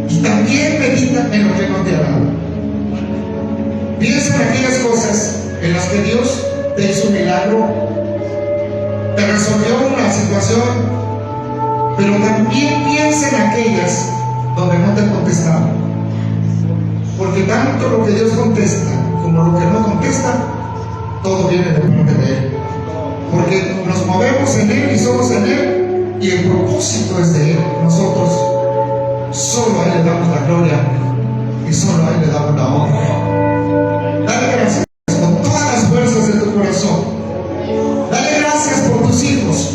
y también medita en lo que no te agrada. Piensa en aquellas cosas en las que Dios te hizo un milagro, te resolvió una situación, pero también piensa en aquellas donde no te contestaron. Porque tanto lo que Dios contesta como lo que no contesta, todo viene de parte de Él. Porque nos movemos en Él y somos en Él, y el propósito es de Él. Nosotros solo a Él le damos la gloria y solo a Él le damos la honra. Dale gracias con todas las fuerzas de tu corazón. Dale gracias por tus hijos.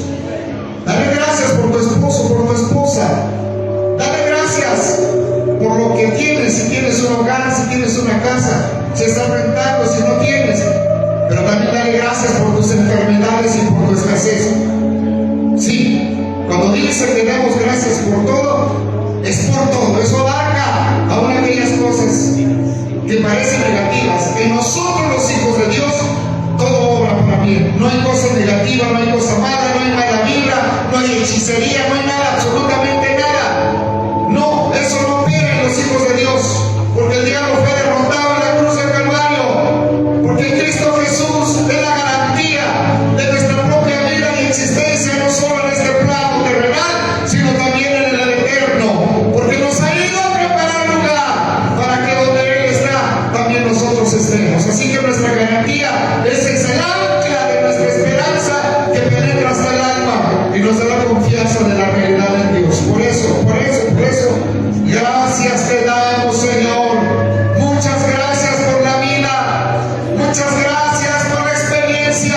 Dale gracias por tu esposo, por tu esposa. Dale gracias por lo que tienes, si tienes un hogar, si tienes una casa, si estás rentando, si no tienes. Pero también dale gracias por tus enfermedades y por tu escasez. Sí, cuando dice que damos gracias por todo, es por todo. Eso abarca aún aquellas cosas que parecen negativas. En nosotros los hijos de Dios, todo obra para bien. No hay cosa negativa, no hay cosa mala, no hay mala vibra, no hay hechicería, no hay nada, absolutamente nada. No, eso no opera en los hijos de Dios, porque el diablo fue derrotado en la cruz del Calvario, porque Cristo Jesús es la garantía de nuestra propia vida y existencia, no solo en este plano terrenal, sino también en el eterno, porque nos ha ido a preparar lugar para que donde Él está, también nosotros estemos. Así que nuestra garantía es el ancla de nuestra esperanza que penetra hasta el alma y nos da la confianza de la realidad en Dios. Por eso, gracias te damos, Señor. Muchas gracias por la vida. Muchas gracias por la experiencia.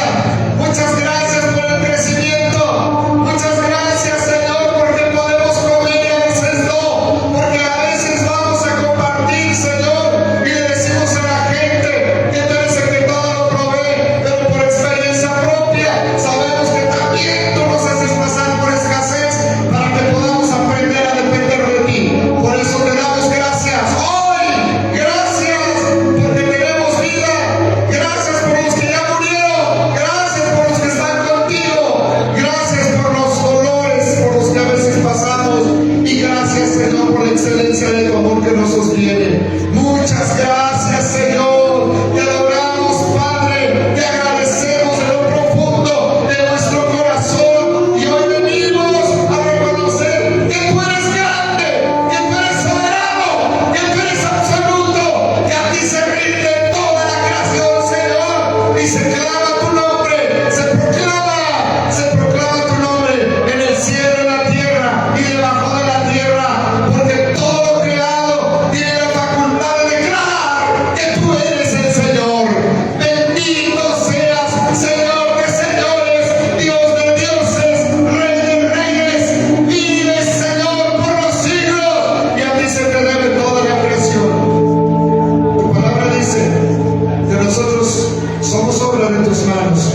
Muchas gracias por el crecimiento. Muchas gracias, Señor, porque podemos comer y a veces no. Porque a veces vamos a compartir, Señor, y le decimos a la gente que tú eres el que todo lo provee. Pero por experiencia propia sabemos que también tú nos haces pasar por escasez para que podamos aprender a depender de ti. Por eso te damos gracias hoy. Gracias porque tenemos vida. Gracias por los que ya murieron. Gracias por los que están contigo. Gracias por los dolores por los que a veces pasamos. Y gracias, Señor, por la excelencia de tu amor que nos sostiene. Muchas gracias, Señor. Te adoramos, Padre. Te agradecemos de lo profundo de nuestro corazón. Y hoy venimos a reconocer que tú eres grande, que tú eres soberano, que tú eres absoluto, que a ti se rinde toda la creación, Señor. Y se clama tu nombre, se proclama tu nombre en el cielo, en la tierra y debajo de la tierra, porque todo lo creado tiene la facultad de declarar que tú eres el Señor. Bendito seas, Señor de señores, Dios de dioses, Rey de reyes. Vives, Señor, por los siglos, y a ti se te debe toda la creación. Tu palabra dice que nosotros somos obra de tus manos.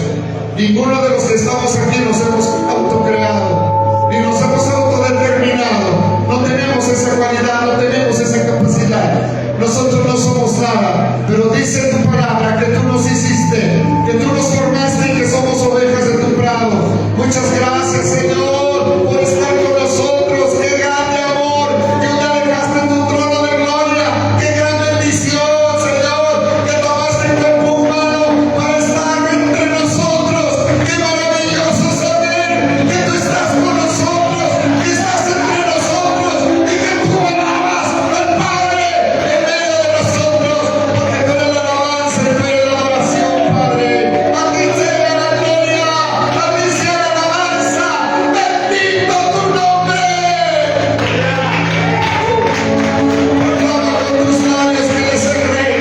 Ninguno de los que estamos aquí nos hemos autocreado, ni nos hemos autodeterminado. No tenemos esa cualidad, no tenemos esa capacidad. Nosotros no somos nada, pero dice tu palabra que tú nos hiciste, que tú nos formaste y que somos ovejas de tu prado. Muchas gracias, Señor, por estar con nosotros. Qué grande amor que un día dejaste en tu trono de gloria. Qué gran bendición, Señor, que tomaste en cuerpo humano para estar entre nosotros. Qué maravilloso saber que tú estás con nosotros, que estás entre nosotros y que tú alabas al Padre en medio de nosotros, porque tú eres la alabanza y tú eres la adoración, Padre. A ti sea la gloria, a ti sea la alabanza. Bendito tu nombre. Proclama con tus labios que Él es el Rey.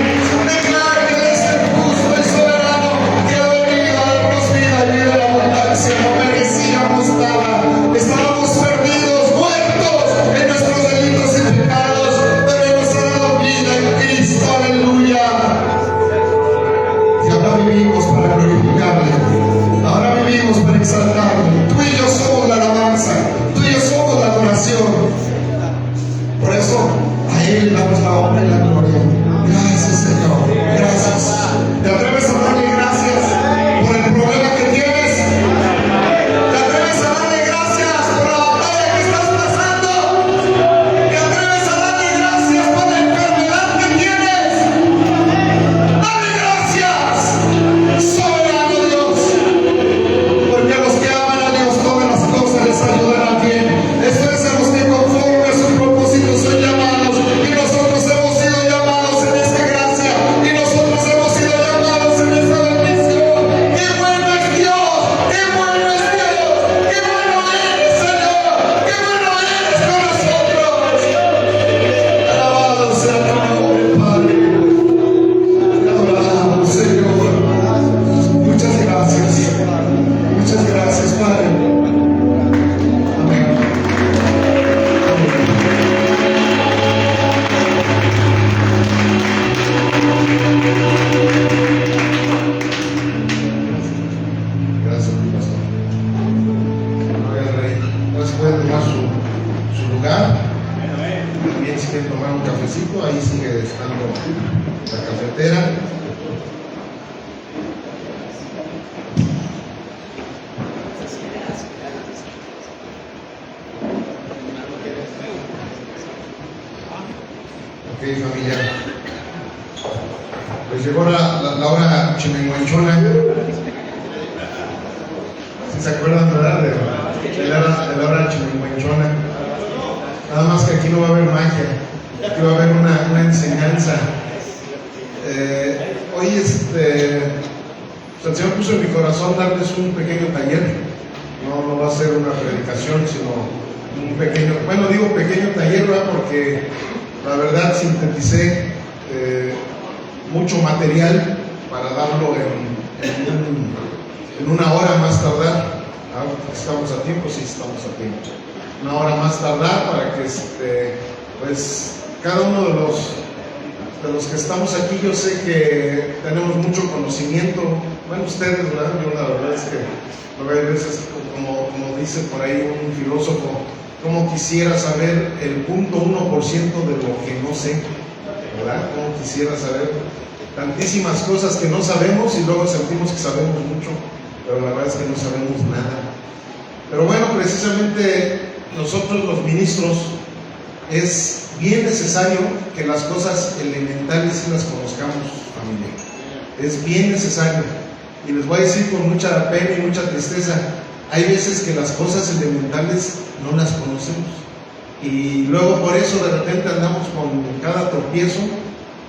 Declara que Él es el justo y soberano, que ha venido a darnos vida y vida en abundancia. No merecíamos nada. Estábamos perdidos, muertos en nuestros delitos y pecados, pero Él nos ha dado vida en Cristo. Aleluya. Y ahora vivimos para glorificarle. Ahora vivimos para exaltarle. Tú y yo somos la alabanza. Tú y yo somos la adoración. Por eso a Él le damos la honra y la gloria. Gracias, Señor. Gracias. ¿Te atreves a darle gracias por el problema que tienes? ¿Te atreves a darle gracias por la batalla que estás pasando? ¿Te atreves a darle También si quieren tomar un cafecito, ahí sigue estando la cafetera. Ok, familia. Pues llegó la hora chimenguanchona. ¿Sí se acuerdan, verdad? De la hora chimenguanchona. Nada más que aquí no va a haber magia, aquí va a haber una enseñanza. Hoy el Señor puso en mi corazón darles un pequeño taller. No va a ser una predicación, sino un pequeño, bueno, digo pequeño taller, ¿verdad? Porque la verdad sinteticé mucho material para darlo en una hora más tardar. ¿Estamos a tiempo? Sí, estamos a tiempo. Una hora más tardar para que pues cada uno de los que estamos aquí, yo sé que tenemos mucho conocimiento. Bueno, ustedes, ¿verdad? Yo la verdad es que a veces, como dice por ahí un filósofo, como quisiera saber el 0.1% de lo que no sé, ¿verdad? Como quisiera saber tantísimas cosas que no sabemos y luego sentimos que sabemos mucho, pero la verdad es que no sabemos nada. Pero bueno, precisamente nosotros los ministros es bien necesario que las cosas elementales sí las conozcamos, familia. Es bien necesario. Y les voy a decir con mucha pena y mucha tristeza, hay veces que las cosas elementales no las conocemos. Y luego por eso de repente andamos con cada tropiezo,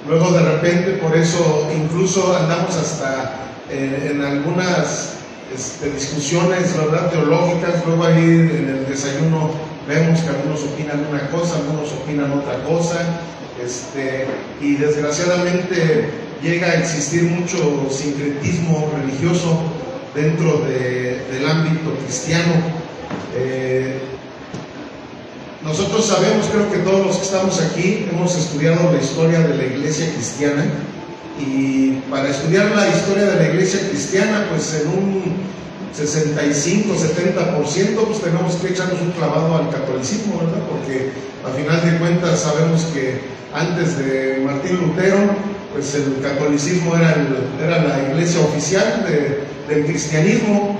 luego de repente por eso incluso andamos hasta en algunas discusiones, ¿verdad?, teológicas. Luego ahí en el desayuno vemos que algunos opinan una cosa, algunos opinan otra cosa, y desgraciadamente llega a existir mucho sincretismo religioso dentro del ámbito cristiano. Nosotros sabemos, creo que todos los que estamos aquí hemos estudiado la historia de la iglesia cristiana, y para estudiar la historia de la iglesia cristiana, pues en un 65-70% pues tenemos que echarnos un clavado al catolicismo, ¿verdad? Porque a final de cuentas sabemos que antes de Martín Lutero, pues el catolicismo era la iglesia oficial del cristianismo,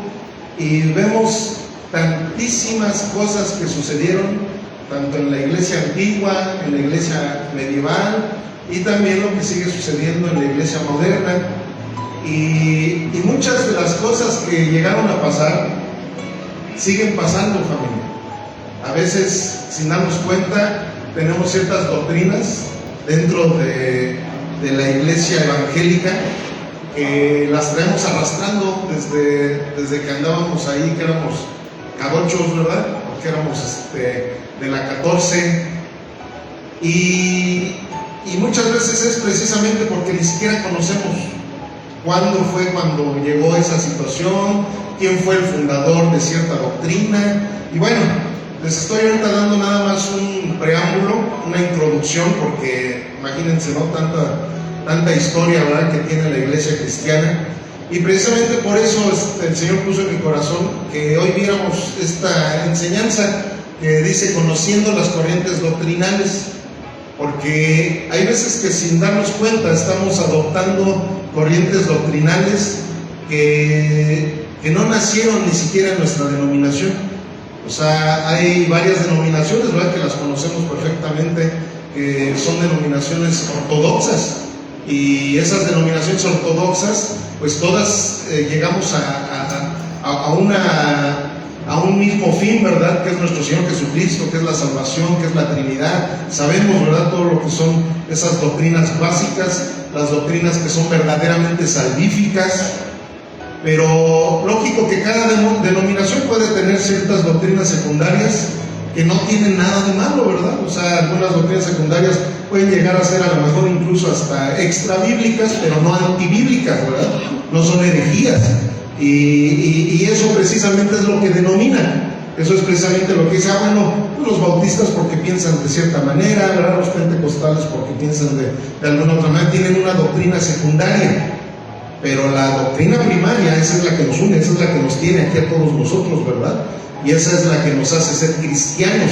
y vemos tantísimas cosas que sucedieron tanto en la iglesia antigua, en la iglesia medieval, y también lo que sigue sucediendo en la iglesia moderna. Y muchas de las cosas que llegaron a pasar siguen pasando, familia. A veces, sin darnos cuenta, tenemos ciertas doctrinas dentro de la iglesia evangélica que las traemos arrastrando desde que andábamos ahí, que éramos cabochos, ¿verdad? Porque éramos de la 14, y muchas veces es precisamente porque ni siquiera conocemos cuándo fue cuando llegó esa situación, quién fue el fundador de cierta doctrina. Y bueno, les estoy ahorita dando nada más un preámbulo, una introducción, porque imagínense, ¿no? Tanta historia, ¿verdad?, que tiene la iglesia cristiana. Y precisamente por eso el Señor puso en mi corazón que hoy viéramos esta enseñanza que dice conociendo las corrientes doctrinales, porque hay veces que sin darnos cuenta estamos adoptando corrientes doctrinales que no nacieron ni siquiera en nuestra denominación. O sea, hay varias denominaciones, ¿verdad?, que las conocemos perfectamente, que son denominaciones ortodoxas, y esas denominaciones ortodoxas, pues todas llegamos a un mismo fin, ¿verdad?, que es nuestro Señor Jesucristo, que es la salvación, que es la Trinidad. Sabemos, ¿verdad?, todo lo que son esas doctrinas básicas, las doctrinas que son verdaderamente salvíficas. Pero lógico que cada denominación puede tener ciertas doctrinas secundarias que no tienen nada de malo, ¿verdad? O sea, algunas doctrinas secundarias pueden llegar a ser a lo mejor incluso hasta extra bíblicas, pero no antibíblicas, ¿verdad? No son herejías. Y eso precisamente es lo que denominan. Eso es precisamente lo que dice, bueno, los bautistas porque piensan de cierta manera, ¿verdad?, los pentecostales porque piensan de alguna otra manera, tienen una doctrina secundaria. Pero la doctrina primaria, esa es la que nos une, esa es la que nos tiene aquí a todos nosotros, ¿verdad? Y esa es la que nos hace ser cristianos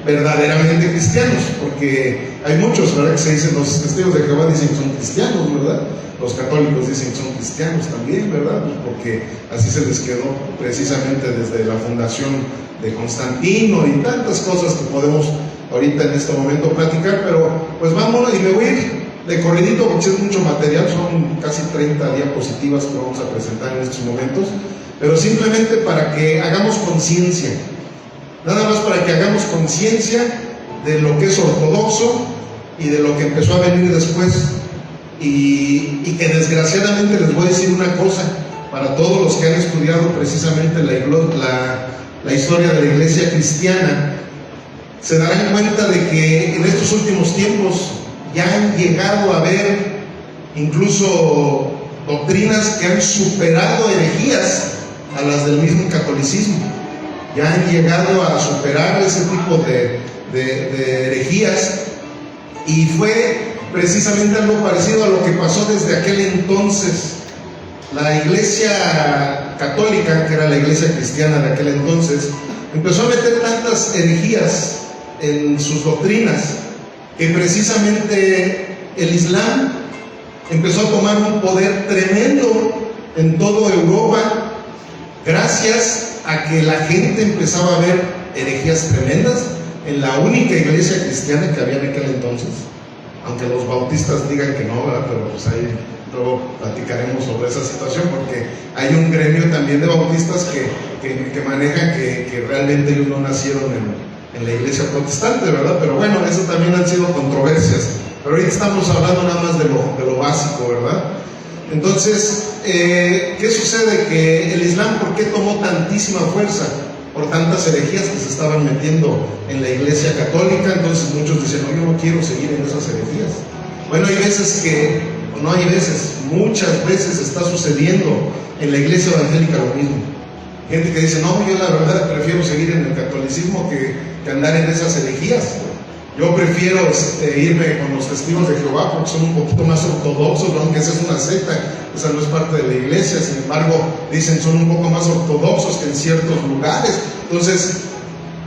verdaderamente cristianos, porque hay muchos, ¿verdad?, que se dicen, los testigos de Jehová dicen que son cristianos, ¿verdad? Los católicos dicen que son cristianos también, ¿verdad? Pues porque así se les quedó precisamente desde la fundación de Constantino y tantas cosas que podemos ahorita en este momento platicar, pero pues vámonos, y me voy a ir de corridito porque es mucho material, son casi 30 diapositivas que vamos a presentar en estos momentos, pero simplemente para que hagamos conciencia, nada más para que hagamos conciencia de lo que es ortodoxo y de lo que empezó a venir después, y que desgraciadamente les voy a decir una cosa, para todos los que han estudiado precisamente la historia de la iglesia cristiana, se darán cuenta de que en estos últimos tiempos ya han llegado a haber incluso doctrinas que han superado herejías a las del mismo catolicismo. Ya han llegado a superar ese tipo de herejías, y fue precisamente algo parecido a lo que pasó desde aquel entonces. La iglesia católica, que era la iglesia cristiana de aquel entonces, empezó a meter tantas herejías en sus doctrinas que precisamente el Islam empezó a tomar un poder tremendo en toda Europa, gracias a que la gente empezaba a ver herejías tremendas en la única iglesia cristiana que había en aquel entonces, aunque los bautistas digan que no, ¿verdad? Pero pues ahí luego platicaremos sobre esa situación, porque hay un gremio también de bautistas que manejan que realmente ellos no nacieron en la iglesia protestante, ¿verdad? Pero bueno, eso también han sido controversias, pero ahorita estamos hablando nada más de lo básico, ¿verdad? Entonces, ¿qué sucede? Que el Islam, ¿por qué tomó tantísima fuerza? Por tantas herejías que se estaban metiendo en la iglesia católica. Entonces muchos dicen, no, yo no quiero seguir en esas herejías. Bueno, hay veces que, o no hay veces, muchas veces está sucediendo en la iglesia evangélica lo mismo. Gente que dice, no, yo la verdad prefiero seguir en el catolicismo que andar en esas herejías. Yo prefiero irme con los testigos de Jehová porque son un poquito más ortodoxos, aunque esa es una secta, esa no es parte de la iglesia. Sin embargo, dicen son un poco más ortodoxos que en ciertos lugares. Entonces,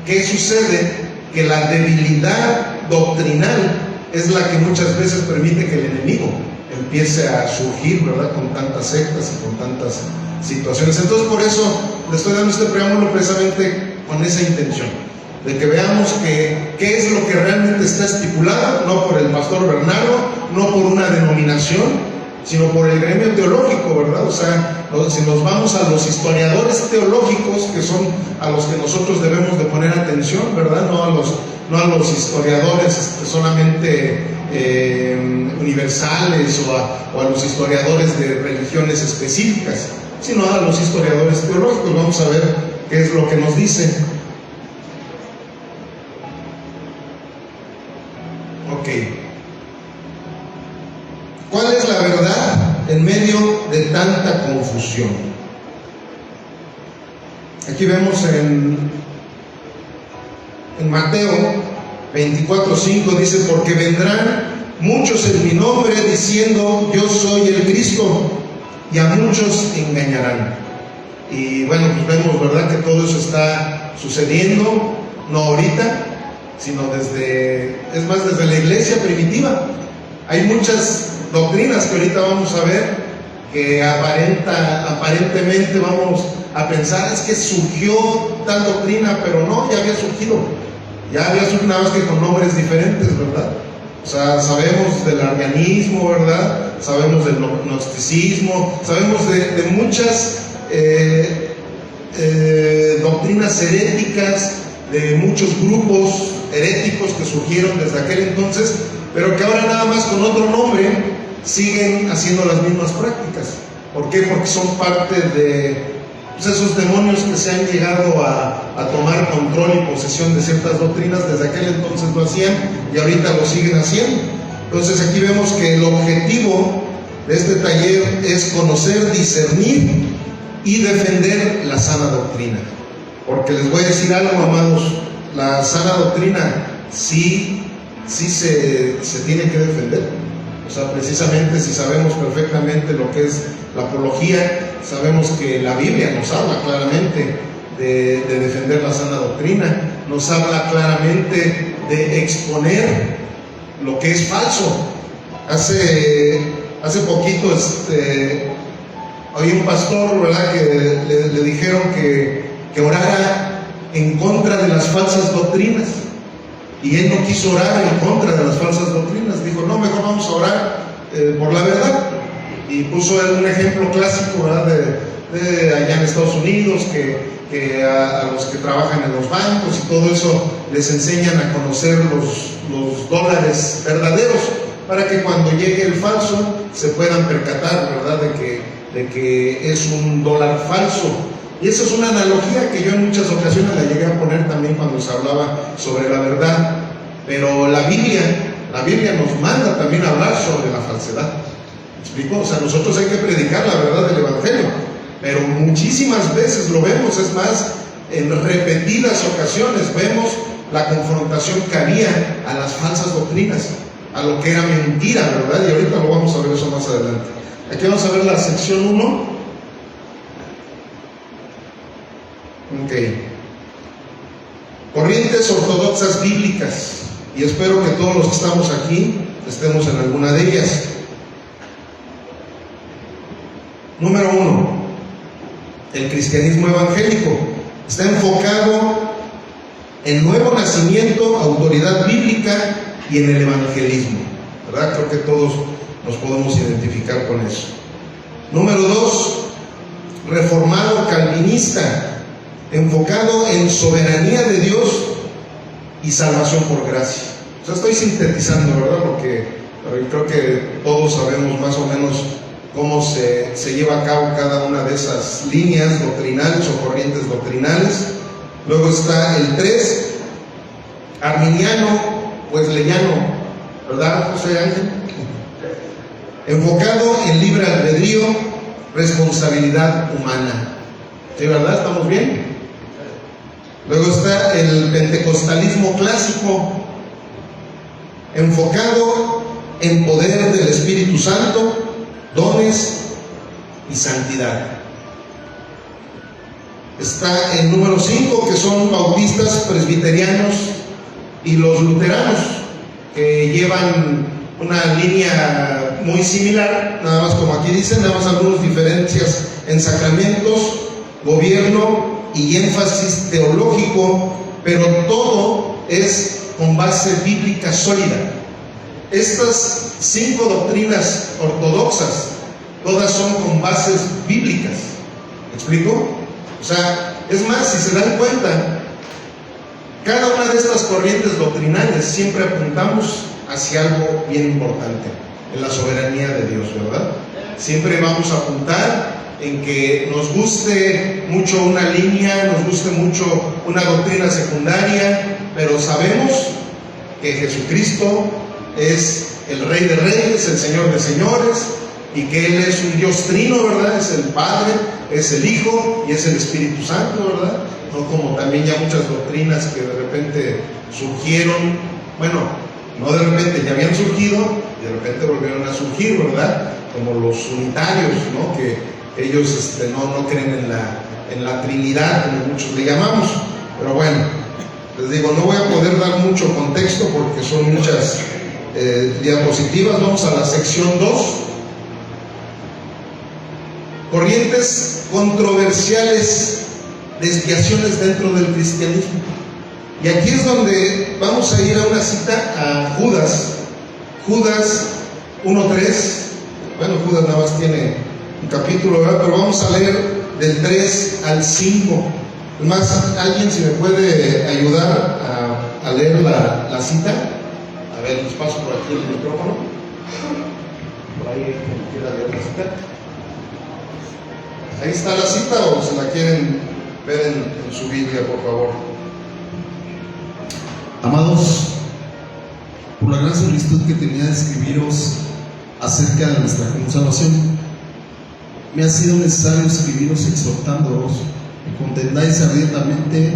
¿qué sucede? Que la debilidad doctrinal es la que muchas veces permite que el enemigo empiece a surgir, ¿verdad?, con tantas sectas y con tantas situaciones. Entonces, por eso le estoy dando este preámbulo precisamente con esa intención, de que veamos qué es lo que realmente está estipulado, no por el pastor Bernardo, no por una denominación, sino por el gremio teológico, ¿verdad? O sea, si nos vamos a los historiadores teológicos, que son a los que nosotros debemos de poner atención, ¿verdad? No a los historiadores solamente universales o a los historiadores de religiones específicas, sino a los historiadores teológicos. Vamos a ver qué es lo que nos dicen. Ok. ¿Cuál es la verdad en medio de tanta confusión? Aquí vemos en Mateo 24:5 dice, porque vendrán muchos en mi nombre diciendo yo soy el Cristo, y a muchos engañarán. Y bueno, pues vemos, ¿verdad?, que todo eso está sucediendo, no ahorita, sino desde la iglesia primitiva. Hay muchas doctrinas que ahorita vamos a ver que aparentemente vamos a pensar, es que surgió tal doctrina, pero no, ya había surgido nada más que con nombres diferentes, ¿verdad? O sea, sabemos del arrianismo, ¿verdad? Sabemos del gnosticismo, sabemos de muchas doctrinas heréticas, de muchos grupos heréticos que surgieron desde aquel entonces, pero que ahora nada más con otro nombre siguen haciendo las mismas prácticas. ¿Por qué? Porque son parte de esos demonios que se han llegado a tomar control y posesión de ciertas doctrinas. Desde aquel entonces lo hacían y ahorita lo siguen haciendo. Entonces aquí vemos que el objetivo de este taller es conocer, discernir y defender la sana doctrina. Porque les voy a decir algo, amados, la sana doctrina sí se tiene que defender. O sea, precisamente si sabemos perfectamente lo que es la apología, sabemos que la Biblia nos habla claramente de defender la sana doctrina. nos habla claramente de exponer lo que es falso. Hace poquito había un pastor, ¿verdad?, que le dijeron que orara en contra de las falsas doctrinas, y él no quiso orar en contra de las falsas doctrinas. Dijo, no, mejor vamos a orar por la verdad. Y puso un ejemplo clásico, ¿verdad?, de allá en Estados Unidos, que a los que trabajan en los bancos y todo eso les enseñan a conocer los dólares verdaderos, para que cuando llegue el falso se puedan percatar, ¿verdad?, de que es un dólar falso. Y esa es una analogía que yo en muchas ocasiones la llegué a poner también cuando se hablaba sobre la verdad. Pero la Biblia nos manda también a hablar sobre la falsedad. ¿Me explico? O sea, nosotros hay que predicar la verdad del Evangelio, pero muchísimas veces lo vemos, es más, en repetidas ocasiones vemos la confrontación que había a las falsas doctrinas, a lo que era mentira, ¿verdad? Y ahorita lo vamos a ver eso más adelante. Aquí vamos a ver la sección 1. Ok. Corrientes ortodoxas bíblicas. Y espero que todos los que estamos aquí estemos en alguna de ellas. Número 1. El cristianismo evangélico está enfocado en nuevo nacimiento, autoridad bíblica y en el evangelismo, ¿verdad? Creo que todos nos podemos identificar con eso. Número 2. Reformado calvinista, enfocado en soberanía de Dios y salvación por gracia. O sea, estoy sintetizando, ¿verdad? Pero creo que todos sabemos más o menos cómo se lleva a cabo cada una de esas líneas doctrinales o corrientes doctrinales. Luego está el 3, arminiano o wesleyano, ¿verdad, José Ángel? Enfocado en libre albedrío, responsabilidad humana. ¿Sí, verdad? ¿Estamos bien? Luego está el pentecostalismo clásico, enfocado en poder del Espíritu Santo, dones y santidad. Está el número 5, que son bautistas, presbiterianos y los luteranos, que llevan una línea muy similar, nada más como aquí dicen, nada más algunas diferencias en sacramentos, gobierno y énfasis teológico, pero todo es con base bíblica sólida. Estas 5 doctrinas ortodoxas, todas son con bases bíblicas. ¿Me explico? O sea, es más, si se dan cuenta, cada una de estas corrientes doctrinales siempre apuntamos hacia algo bien importante, en la soberanía de Dios, ¿verdad? Siempre vamos a apuntar en que nos guste mucho una línea, nos guste mucho una doctrina secundaria, pero sabemos que Jesucristo es el Rey de Reyes, el Señor de Señores, y que Él es un Dios trino, ¿verdad? Es el Padre, es el Hijo y es el Espíritu Santo, ¿verdad? No como también ya muchas doctrinas que de repente surgieron, bueno, no de repente, ya habían surgido y de repente volvieron a surgir, ¿verdad? Como los unitarios, ¿no? Que ellos no creen en la Trinidad, como muchos le llamamos. Pero bueno, les digo, no voy a poder dar mucho contexto porque son muchas diapositivas. Vamos a la sección 2. Corrientes controversiales, desviaciones dentro del cristianismo. Y aquí es donde vamos a ir a una cita a Judas 1:3. Bueno, Judas nada más tiene un capítulo, ¿verdad? Pero vamos a leer del 3 al 5. Es más, alguien si me puede ayudar a leer la cita. A ver, les paso por aquí el micrófono. Por ahí quien quiera leer la cita. Ahí está la cita, o se la quieren ver en su Biblia, por favor. Amados, por la gran solicitud que tenía de escribiros acerca de nuestra conservación, me ha sido necesario escribiros exhortándolos que contendáis ardientemente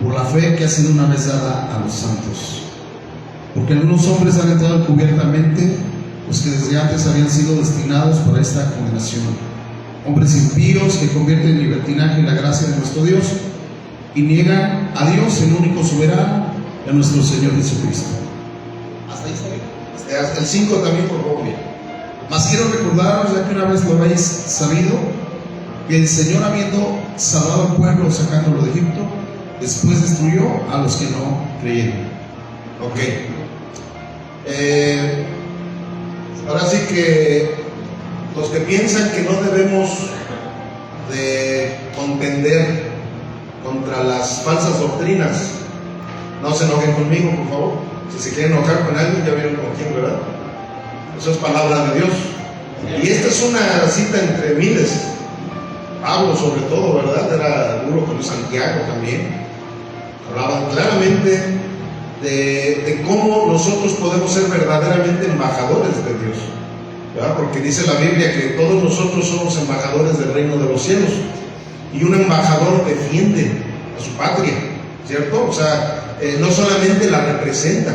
por la fe que ha sido una vez dada a los santos. Porque algunos hombres han entrado encubiertamente, los que desde antes habían sido destinados para esta condenación, hombres impíos que convierten en libertinaje la gracia de nuestro Dios, y niegan a Dios, el único soberano, y a nuestro Señor Jesucristo. Hasta ahí está bien. Hasta el 5 también, por favor. Bien. Mas quiero recordaros, ya que una vez lo habéis sabido, que el Señor, habiendo salvado al pueblo sacándolo de Egipto, después destruyó a los que no creyeron. Ok. Ahora sí que los que piensan que no debemos de contender contra las falsas doctrinas, no se enojen conmigo, por favor. Si se quieren enojar con alguien, ya vieron con quién, ¿verdad? Eso es palabra de Dios. Y esta es una cita entre miles. Pablo, sobre todo, ¿verdad? Era duro con Santiago también. Hablaban claramente de cómo nosotros podemos ser verdaderamente embajadores de Dios, ¿verdad? Porque dice la Biblia que todos nosotros somos embajadores del reino de los cielos, y un embajador defiende a su patria, ¿cierto? O sea, no solamente la representa.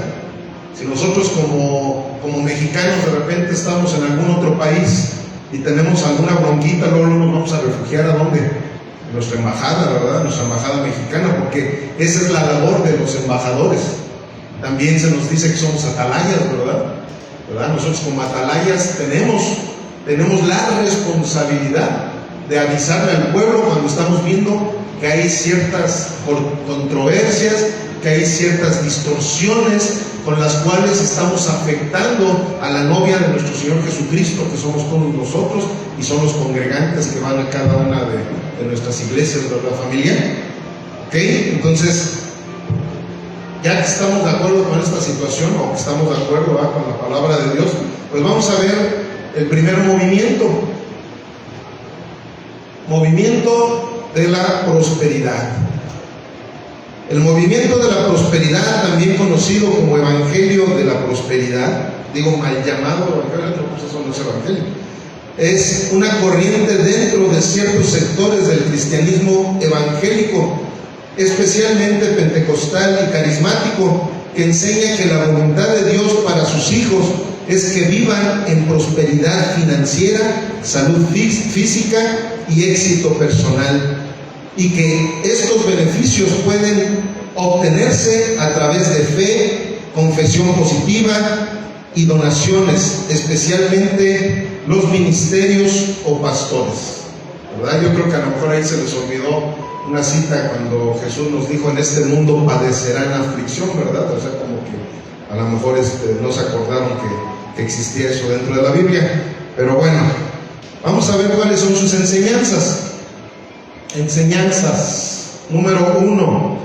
Si nosotros como mexicanos de repente estamos en algún otro país y tenemos alguna bronquita, luego nos vamos a refugiar ¿a dónde? En nuestra embajada, ¿verdad? Nuestra embajada mexicana, porque esa es la labor de los embajadores. También se nos dice que somos atalayas, ¿verdad? Nosotros como atalayas tenemos la responsabilidad de avisarle al pueblo cuando estamos viendo que hay ciertas controversias, que hay ciertas distorsiones con las cuales estamos afectando a la novia de nuestro Señor Jesucristo, que somos todos nosotros y son los congregantes que van a cada una de nuestras iglesias, ¿verdad, familia? ¿Ok? Entonces, ya que estamos de acuerdo con esta situación, o que estamos de acuerdo, ¿verdad?, con la palabra de Dios, pues vamos a ver el primer movimiento de la prosperidad. El movimiento de la prosperidad, también conocido como Evangelio de la Prosperidad, digo mal llamado Evangelio, pues eso no es Evangelio, es una corriente dentro de ciertos sectores del cristianismo evangélico, especialmente pentecostal y carismático, que enseña que la voluntad de Dios para sus hijos es que vivan en prosperidad financiera, salud física y éxito personal, y que estos beneficios pueden obtenerse a través de fe, confesión positiva y donaciones, especialmente los ministerios o pastores, ¿verdad? Yo creo que a lo mejor ahí se les olvidó una cita cuando Jesús nos dijo: en este mundo padecerán aflicción, ¿verdad? O sea, como que a lo mejor no se acordaron que existía eso dentro de la Biblia. Pero bueno, vamos a ver cuáles son sus enseñanzas. Enseñanzas. Número 1.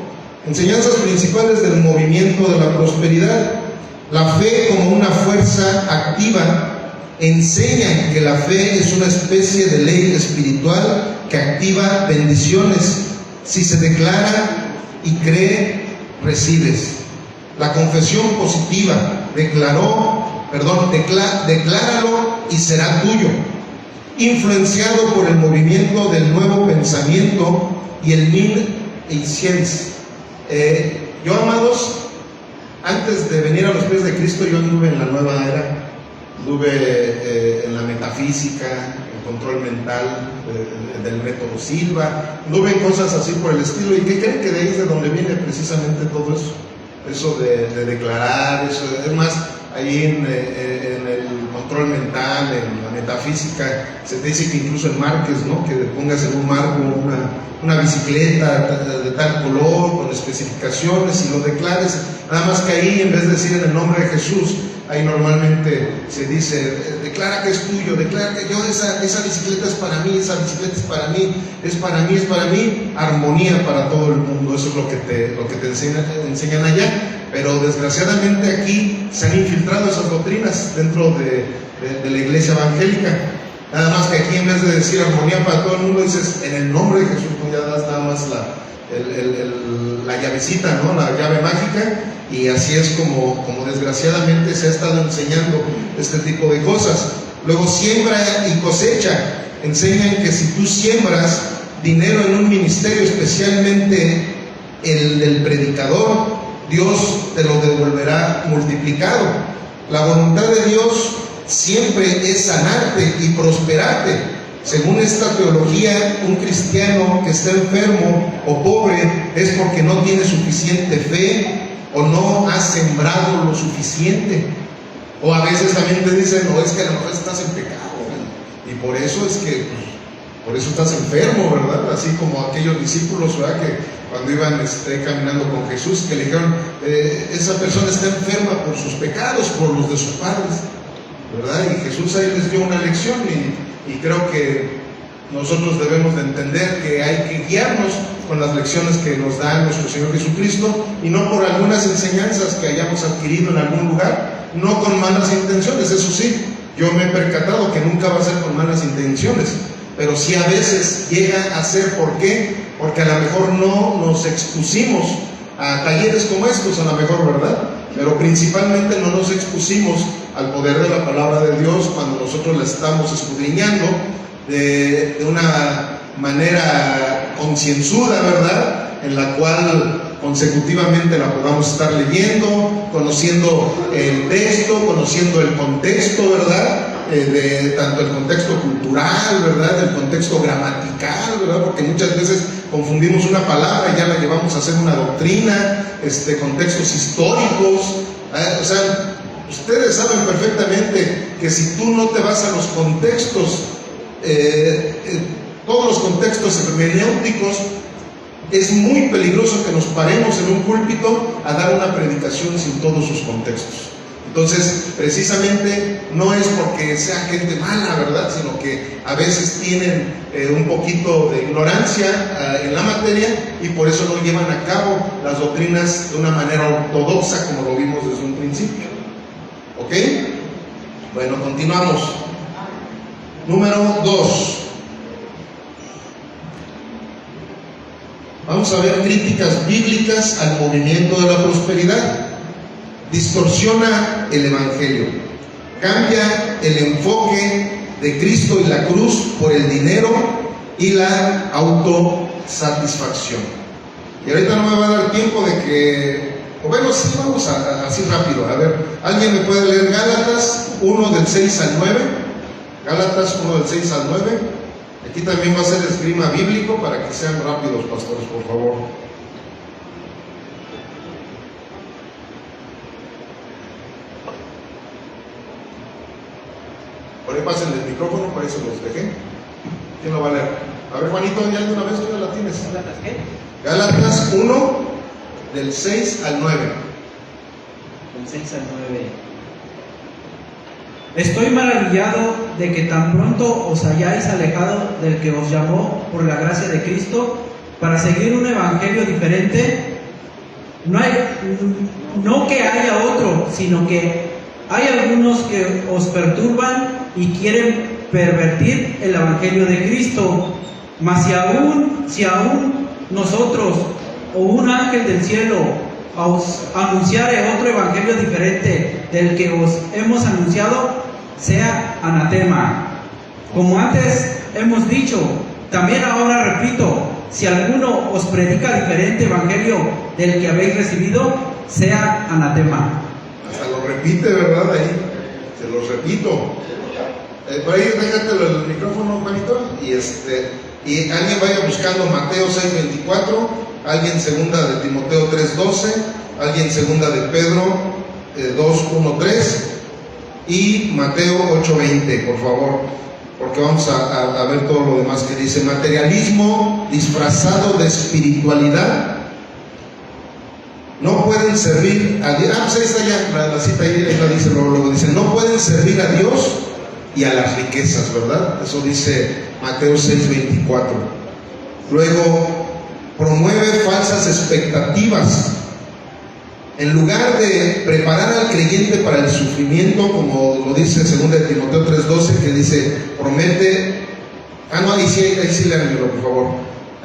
Enseñanzas principales del movimiento de la prosperidad. La fe como una fuerza activa. Enseñan que la fe es una especie de ley espiritual que activa bendiciones. Si se declara y cree, recibes. La confesión positiva. Decláralo y será tuyo. Influenciado por el movimiento del nuevo pensamiento y el 1600. Yo, amados, antes de venir a los pies de Cristo, yo anduve en la nueva era, anduve en la metafísica, el control mental del método Silva, anduve en cosas así por el estilo. ¿Y qué creen que de ahí es de donde viene precisamente todo eso? Eso de declarar, eso, es más, ahí en el control mental, en la metafísica, se te dice que incluso enmarques, ¿no? Que pongas en un marco una bicicleta de tal color, con especificaciones, y lo declares. Nada más que ahí, en vez de decir en el nombre de Jesús, ahí normalmente se dice: declara que es tuyo, declara que esa bicicleta es para mí, esa bicicleta es para mí, es para mí, armonía para todo el mundo. Eso es lo que te enseñan allá. Pero desgraciadamente aquí se han infiltrado esas doctrinas dentro de la iglesia evangélica. Nada más que aquí, en vez de decir armonía para todo el mundo, dices en el nombre de Jesús. Pues ya das nada más la llavecita, ¿no? La llave mágica. Y así es como desgraciadamente se ha estado enseñando este tipo de cosas. Luego, siembra y cosecha. Enseñan que si tú siembras dinero en un ministerio, especialmente el del predicador, Dios te lo devolverá multiplicado. La voluntad de Dios siempre es sanarte y prosperarte. Según esta teología, un cristiano que está enfermo o pobre es porque no tiene suficiente fe o no ha sembrado lo suficiente. O a veces también te dicen, no, es que a lo mejor estás en pecado, y por eso es que, por eso estás enfermo, ¿verdad? Así como aquellos discípulos, ¿verdad? Que cuando iban caminando con Jesús, que le dijeron, esa persona está enferma por sus pecados, por los de sus padres, ¿verdad? Y Jesús ahí les dio una lección, y creo que nosotros debemos de entender que hay que guiarnos con las lecciones que nos da nuestro Señor Jesucristo, y no por algunas enseñanzas que hayamos adquirido en algún lugar, no con malas intenciones. Eso sí, yo me he percatado que nunca va a ser con malas intenciones, pero sí a veces llega a ser. ¿Por qué? Porque a lo mejor no nos expusimos a talleres como estos, a lo mejor, ¿verdad? Pero principalmente no nos expusimos al poder de la palabra de Dios cuando nosotros la estamos escudriñando de una manera concienzuda, ¿verdad? En la cual consecutivamente la podamos estar leyendo, conociendo el texto, conociendo el contexto, ¿verdad? De tanto el contexto cultural, ¿verdad? El contexto gramatical, ¿verdad? Porque muchas veces confundimos una palabra y ya la llevamos a hacer una doctrina, contextos históricos, o sea, ustedes saben perfectamente que si tú no te vas a los contextos, todos los contextos hermenéuticos, es muy peligroso que nos paremos en un púlpito a dar una predicación sin todos sus contextos. Entonces, precisamente no es porque sea gente mala, ¿verdad? Sino que a veces tienen un poquito de ignorancia en la materia, y por eso no llevan a cabo las doctrinas de una manera ortodoxa, como lo vimos desde un principio. ¿Ok? Bueno, continuamos. Número 2. Vamos a ver críticas bíblicas al movimiento de la prosperidad. Distorsiona el Evangelio, cambia el enfoque de Cristo y la cruz por el dinero y la autosatisfacción. Y ahorita no me va a dar tiempo de que, bueno, sí, vamos así rápido. A ver, ¿alguien me puede leer Gálatas 1 del 6 al 9? Gálatas 1 del 6 al 9. Aquí también va a ser esgrima bíblico para que sean rápidos, pastores, por favor. Por ahí pasen el micrófono, por ahí se los dejé. ¿Quién lo va a leer? A ver, Juanito, ya de una vez, ¿tú ya la tienes? ¿Gálatas qué? Gálatas 1 del 6 al 9. Del 6 al 9. Estoy maravillado de que tan pronto os hayáis alejado del que os llamó por la gracia de Cristo para seguir un evangelio diferente. No que haya otro, sino que hay algunos que os perturban y quieren pervertir el evangelio de Cristo. Mas si aún nosotros o un ángel del cielo os anunciare otro evangelio diferente del que os hemos anunciado, sea anatema. Como antes hemos dicho, también ahora repito, si alguno os predica diferente evangelio del que habéis recibido, sea anatema. Hasta lo repite, ¿verdad? Ahí, se los repito. Por ahí déjatelo el micrófono, Juanito, y alguien vaya buscando Mateo 6:24, alguien segunda de Timoteo 3:12, alguien segunda de Pedro 2:1-3 y Mateo 8:20, por favor, porque vamos a ver todo lo demás que dice. Materialismo disfrazado de espiritualidad no pueden servir a Dios. Pues ahí está ya la cita, ahí la dice, luego dice, no pueden servir a Dios y a las riquezas, ¿verdad? Eso dice Mateo 6:24. Luego, promueve falsas expectativas. En lugar de preparar al creyente para el sufrimiento, como lo dice 2 de Timoteo 3:12, que dice, promete... no, ahí sí léanmelo, por favor.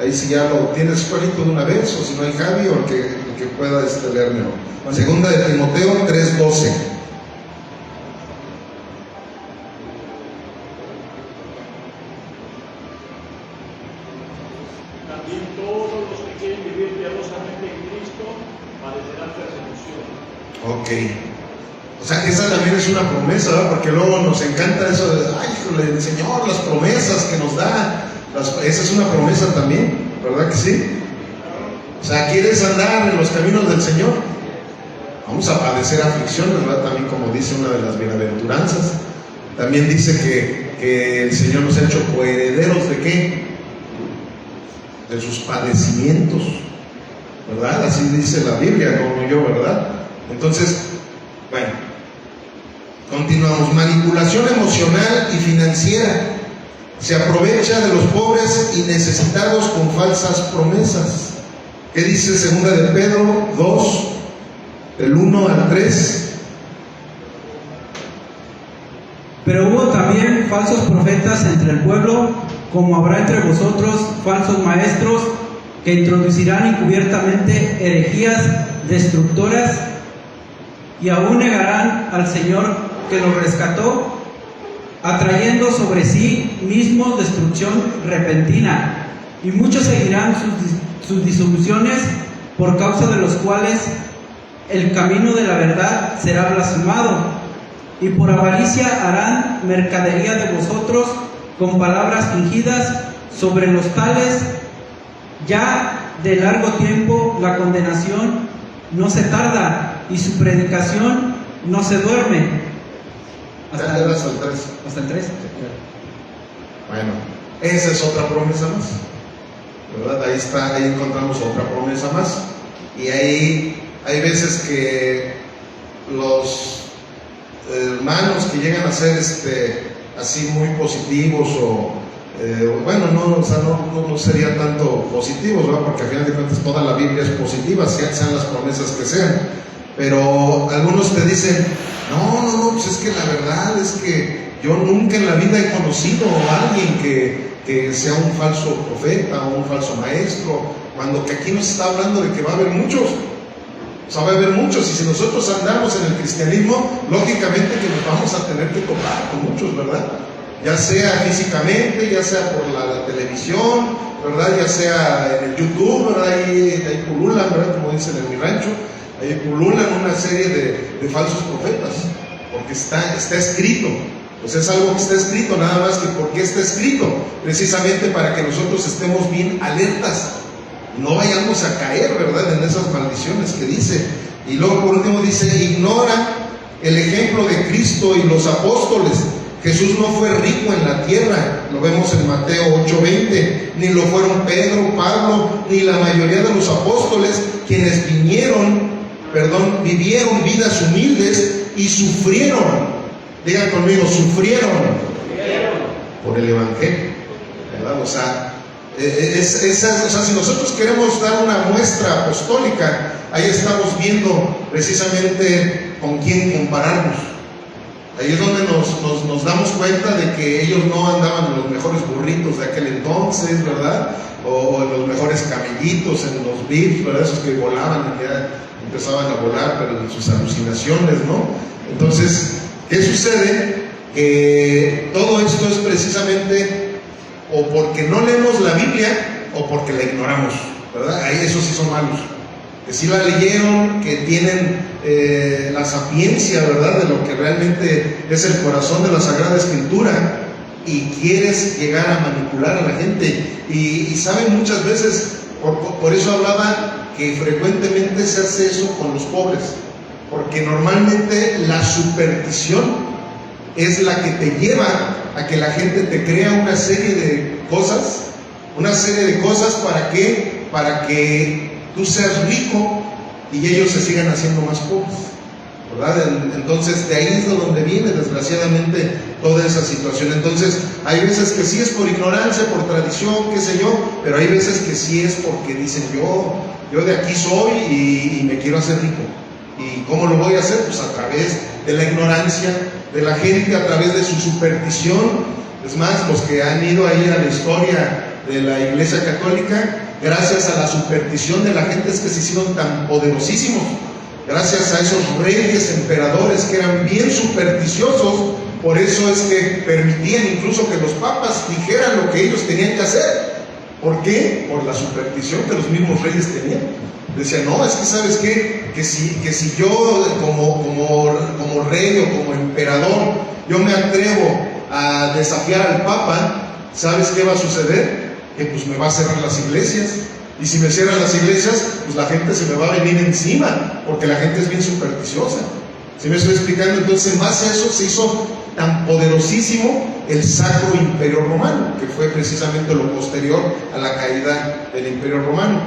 Ahí sí ya lo tienes clarito de una vez, o si no hay Javi, o el que pueda leérmelo. 2 de Timoteo 3:12. También todos los que quieren vivir piadosamente en Cristo padecerán persecución. Ok. O O sea, esa también es una promesa, ¿verdad? Porque luego nos encanta eso de, ay, híjole, el Señor, las promesas que nos da, esa es una promesa también, ¿verdad que sí? O sea, ¿quieres andar en los caminos del Señor? Vamos a padecer aflicciones, ¿verdad? También como dice una de las bienaventuranzas. También dice que el Señor nos ha hecho coherederos ¿de qué? De sus padecimientos, ¿verdad? Así dice la Biblia, no yo, ¿verdad? Entonces, bueno, continuamos. Manipulación emocional y financiera. Se aprovecha de los pobres y necesitados con falsas promesas. ¿Qué dice 2 de Pedro 2, del 1 al 3? Pero hubo también falsos profetas entre el pueblo, como habrá entre vosotros falsos maestros, que introducirán encubiertamente herejías destructoras, y aún negarán al Señor que los rescató, atrayendo sobre sí mismos destrucción repentina. Y muchos seguirán sus disoluciones, por causa de los cuales el camino de la verdad será blasfemado. Y por avaricia harán mercadería de vosotros con palabras fingidas. Sobre los tales ya de largo tiempo la condenación no se tarda, y su predicación no se duerme. Hasta el 3. Hasta el 3. Bueno, esa es otra promesa más, ¿verdad? Ahí está, ahí encontramos otra promesa más. Y ahí hay veces que los hermanos que llegan a ser así muy positivos o bueno, no sería tanto positivos, ¿verdad? Porque al final de cuentas toda la Biblia es positiva, sean las promesas que sean. Pero algunos te dicen, no, pues es que la verdad es que yo nunca en la vida he conocido a alguien que sea un falso profeta o un falso maestro, cuando que aquí nos está hablando de que va a haber muchos. O sea, va a haber muchos, y si nosotros andamos en el cristianismo, lógicamente que nos vamos a tener que topar con muchos, ¿verdad? Ya sea físicamente, ya sea por la televisión, ¿verdad? Ya sea en el YouTube, ¿verdad? Ahí pululan, ¿verdad? Como dicen en mi rancho, ahí pululan una serie de falsos profetas, porque está escrito. Pues es algo que está escrito, nada más que porque está escrito, precisamente para que nosotros estemos bien alertas, no vayamos a caer, ¿verdad?, en esas maldiciones que dice. Y luego por último dice, ignora el ejemplo de Cristo y los apóstoles. Jesús no fue rico en la tierra, lo vemos en Mateo 8:20, ni lo fueron Pedro, Pablo, ni la mayoría de los apóstoles, quienes vivieron vidas humildes y sufrieron. Digan conmigo, sufrieron por el Evangelio, ¿verdad? O sea, si nosotros queremos dar una muestra apostólica, ahí estamos viendo precisamente con quién compararnos. Ahí es donde nos damos cuenta de que ellos no andaban en los mejores burritos de aquel entonces, ¿verdad? O en los mejores camellitos, en los bits, ¿verdad? Esos que volaban y ya empezaban a volar, pero en sus alucinaciones, ¿no? Entonces, ¿qué sucede? Que todo esto es precisamente o porque no leemos la Biblia o porque la ignoramos, ¿verdad? Ahí esos sí son malos, que sí la leyeron, que tienen la sapiencia, ¿verdad?, de lo que realmente es el corazón de la Sagrada Escritura, y quieres llegar a manipular a la gente. Y saben, muchas veces, por eso hablaba que frecuentemente se hace eso con los pobres, porque normalmente la superstición es la que te lleva a que la gente te crea una serie de cosas ¿para qué? Para que tú seas rico y ellos se sigan haciendo más pobres, ¿verdad? Entonces de ahí es de donde viene desgraciadamente toda esa situación. Entonces hay veces que sí es por ignorancia, por tradición, qué sé yo, pero hay veces que sí es porque dicen yo de aquí soy y me quiero hacer rico. ¿Y cómo lo voy a hacer? Pues a través de la ignorancia de la gente, a través de su superstición. Es más, los que han ido ahí a la historia de la Iglesia Católica, gracias a la superstición de la gente es que se hicieron tan poderosísimos, gracias a esos reyes, emperadores que eran bien supersticiosos. Por eso es que permitían incluso que los papas dijeran lo que ellos tenían que hacer. ¿Por qué? Por la superstición que los mismos reyes tenían. Decía, no, es que ¿sabes qué? Que si yo como rey o como emperador, yo me atrevo a desafiar al Papa, ¿sabes qué va a suceder? Que pues me va a cerrar las iglesias. Y si me cierran las iglesias, pues la gente se me va a venir encima, porque la gente es bien supersticiosa. ¿Sí me estoy explicando? Entonces, en base a eso se hizo tan poderosísimo el Sacro Imperio Romano, que fue precisamente lo posterior a la caída del Imperio Romano.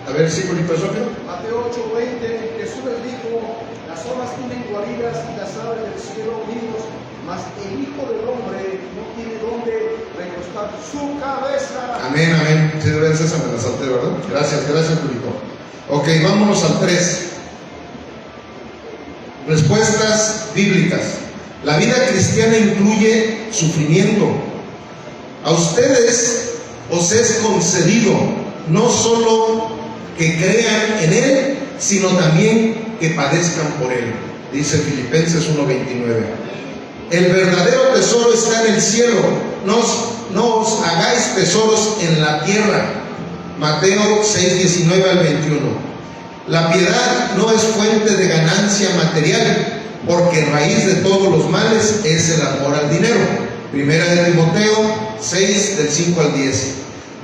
A ver, sí, Julito, rápido. Mateo 8:20, Jesús les dijo, las olas tienen guaridas y las aves del cielo nidos, mas el Hijo del Hombre no tiene dónde recostar su cabeza. Amén, amén. Sí, debe ser esa, me la salté, ¿verdad? Gracias, Julito. Ok, vámonos al 3. Respuestas bíblicas. La vida cristiana incluye sufrimiento. A ustedes os es concedido no solo que crean en Él, sino también que padezcan por Él. Dice Filipenses 1:29. El verdadero tesoro está en el cielo. No os hagáis tesoros en la tierra. Mateo 6:19 al 21. La piedad no es fuente de ganancia material, porque raíz de todos los males es el amor al dinero. Primera de Timoteo 6, del 5 al 10.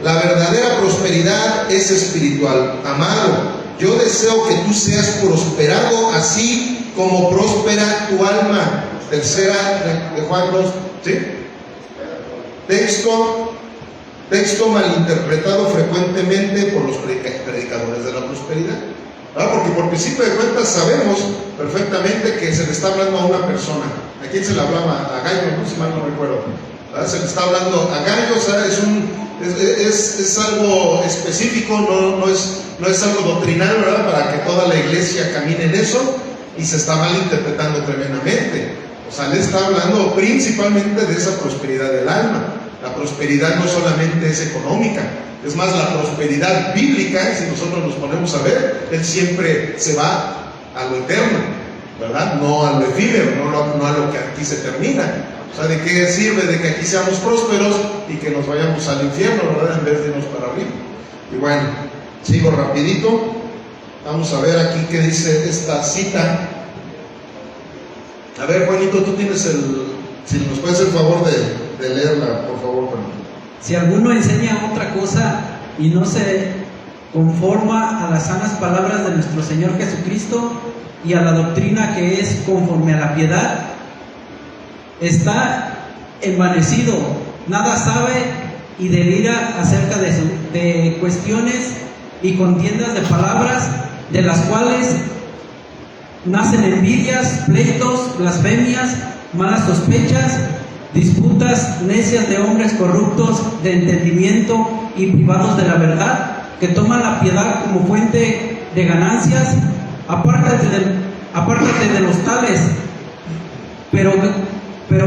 La verdadera prosperidad es espiritual. Amado, yo deseo que tú seas prosperado así como próspera tu alma. Tercera de Juan 2, ¿sí? Texto malinterpretado frecuentemente por los predicadores de la prosperidad. Porque por principio de cuentas sabemos perfectamente que se le está hablando a una persona. ¿A quién se le hablaba? A Gallo, ¿no? Si mal no recuerdo. Se le está hablando a Gallo, o sea, es algo específico, no es algo doctrinal, ¿verdad? Para que toda la iglesia camine en eso, y se está malinterpretando tremendamente. O sea, le está hablando principalmente de esa prosperidad del alma. La prosperidad no solamente es económica, es más, la prosperidad bíblica, si nosotros nos ponemos a ver, él siempre se va a lo eterno, ¿verdad? No a lo efímero, no a lo que aquí se termina. O sea, ¿de qué sirve de que aquí seamos prósperos y que nos vayamos al infierno, ¿verdad? En vez de irnos para arriba. Y bueno, sigo rapidito. Vamos a ver aquí qué dice esta cita. A ver, Juanito, tú tienes si nos puedes hacer el favor de leerla, por favor, Juanito. Si alguno enseña otra cosa y no se conforma a las sanas palabras de nuestro Señor Jesucristo y a la doctrina que es conforme a la piedad, está envanecido, nada sabe y delira acerca de cuestiones y contiendas de palabras, de las cuales nacen envidias, pleitos, blasfemias, malas sospechas, disputas necias de hombres corruptos de entendimiento y privados de la verdad, que toman la piedad como fuente de ganancias. Apártate de los tales, pero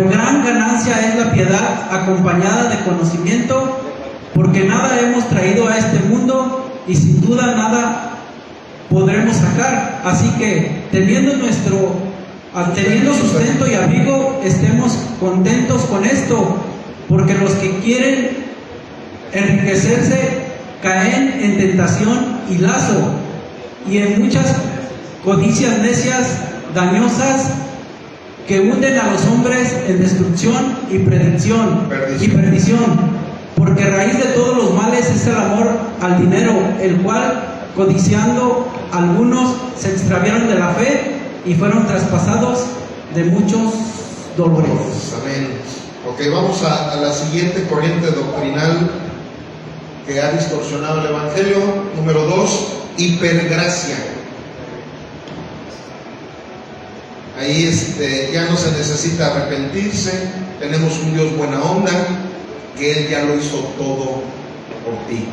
gran ganancia es la piedad acompañada de conocimiento, porque nada hemos traído a este mundo y sin duda nada podremos sacar. Así que teniendo sustento y abrigo, estemos contentos con esto, porque los que quieren enriquecerse caen en tentación y lazo, y en muchas codicias necias, dañosas, que hunden a los hombres en destrucción y perdición. Porque raíz de todos los males es el amor al dinero, el cual, codiciando, algunos se extraviaron de la fe y fueron traspasados de muchos dolores. Amén. Ok, vamos a la siguiente corriente doctrinal que ha distorsionado el Evangelio. Número 2, hipergracia. Ahí ya no se necesita arrepentirse, tenemos un Dios buena onda, que Él ya lo hizo todo por ti.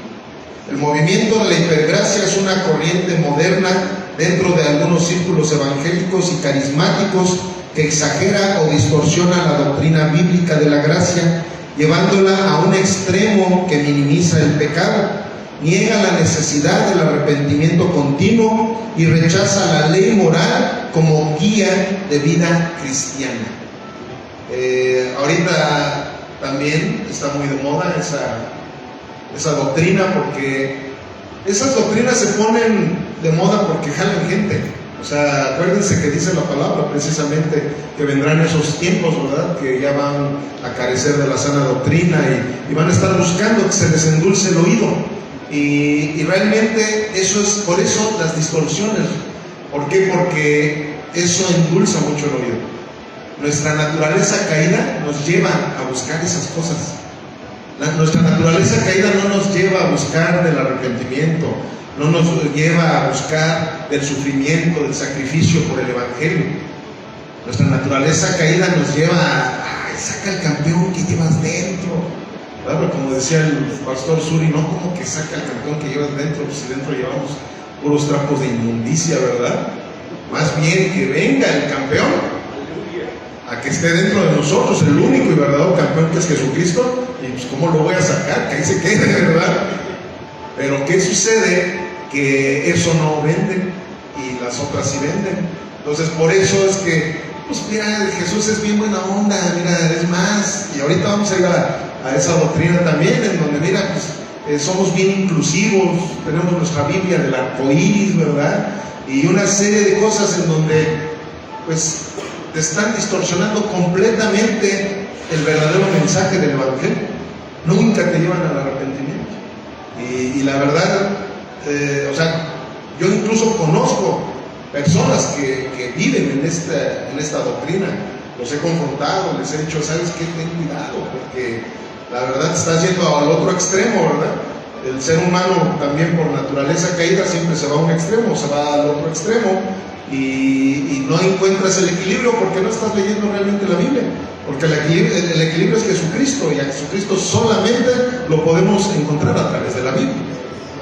El movimiento de la hipergracia es una corriente moderna dentro de algunos círculos evangélicos y carismáticos que exagera o distorsiona la doctrina bíblica de la gracia, llevándola a un extremo que minimiza el pecado, niega la necesidad del arrepentimiento continuo y rechaza la ley moral como guía de vida cristiana. Ahorita también está muy de moda esa doctrina, porque esas doctrinas se ponen de moda porque jalan gente. O sea, acuérdense que dice la palabra precisamente que vendrán esos tiempos, ¿verdad? Que ya van a carecer de la sana doctrina y van a estar buscando que se les endulce el oído. Y realmente eso es, por eso las distorsiones. ¿Por qué? Porque eso endulza mucho el oído. Nuestra naturaleza caída nos lleva a buscar esas cosas. Nuestra naturaleza caída no nos lleva a buscar del arrepentimiento, no nos lleva a buscar del sufrimiento, del sacrificio por el Evangelio. Nuestra naturaleza caída nos lleva a saca el campeón que llevas dentro. Pero como decía el pastor Suri, no como que saca el campeón que llevas dentro, pues si dentro llevamos puros trapos de inmundicia, ¿verdad? Más bien que venga el campeón a que esté dentro de nosotros, el único y verdadero campeón que es Jesucristo, y pues cómo lo voy a sacar, que ahí se quede, ¿verdad? Pero ¿qué sucede? Que eso no vende y las otras sí venden. Entonces por eso es que, pues mira, Jesús es bien buena onda, mira, es más, y ahorita vamos a ir a esa doctrina también, en donde mira, pues somos bien inclusivos, tenemos nuestra Biblia del arco iris, ¿verdad? Y una serie de cosas en donde, pues, te están distorsionando completamente el verdadero mensaje del Evangelio. Nunca te llevan al arrepentimiento. Y la verdad, o sea, yo incluso conozco personas que viven en esta doctrina. Los he confrontado, les he dicho, ¿sabes qué? Ten cuidado, porque la verdad te estás yendo al otro extremo, ¿verdad? El ser humano también por naturaleza caída siempre se va a un extremo, se va al otro extremo. Y no encuentras el equilibrio porque no estás leyendo realmente la Biblia, porque el equilibrio es Jesucristo, y a Jesucristo solamente lo podemos encontrar a través de la Biblia.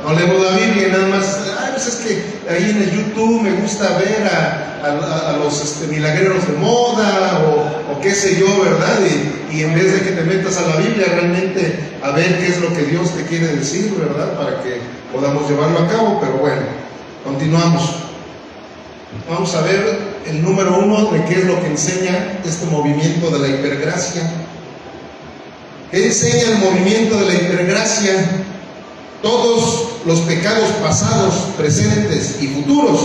No leemos la Biblia y nada más, pues es que ahí en el YouTube me gusta ver a los milagreros de moda o qué sé yo, ¿verdad? Y en vez de que te metas a la Biblia realmente a ver qué es lo que Dios te quiere decir, ¿verdad? Para que podamos llevarlo a cabo. Pero bueno, continuamos. Vamos a ver el número 1 de qué es lo que enseña este movimiento de la hipergracia. ¿Qué enseña el movimiento de la hipergracia? Todos los pecados pasados, presentes y futuros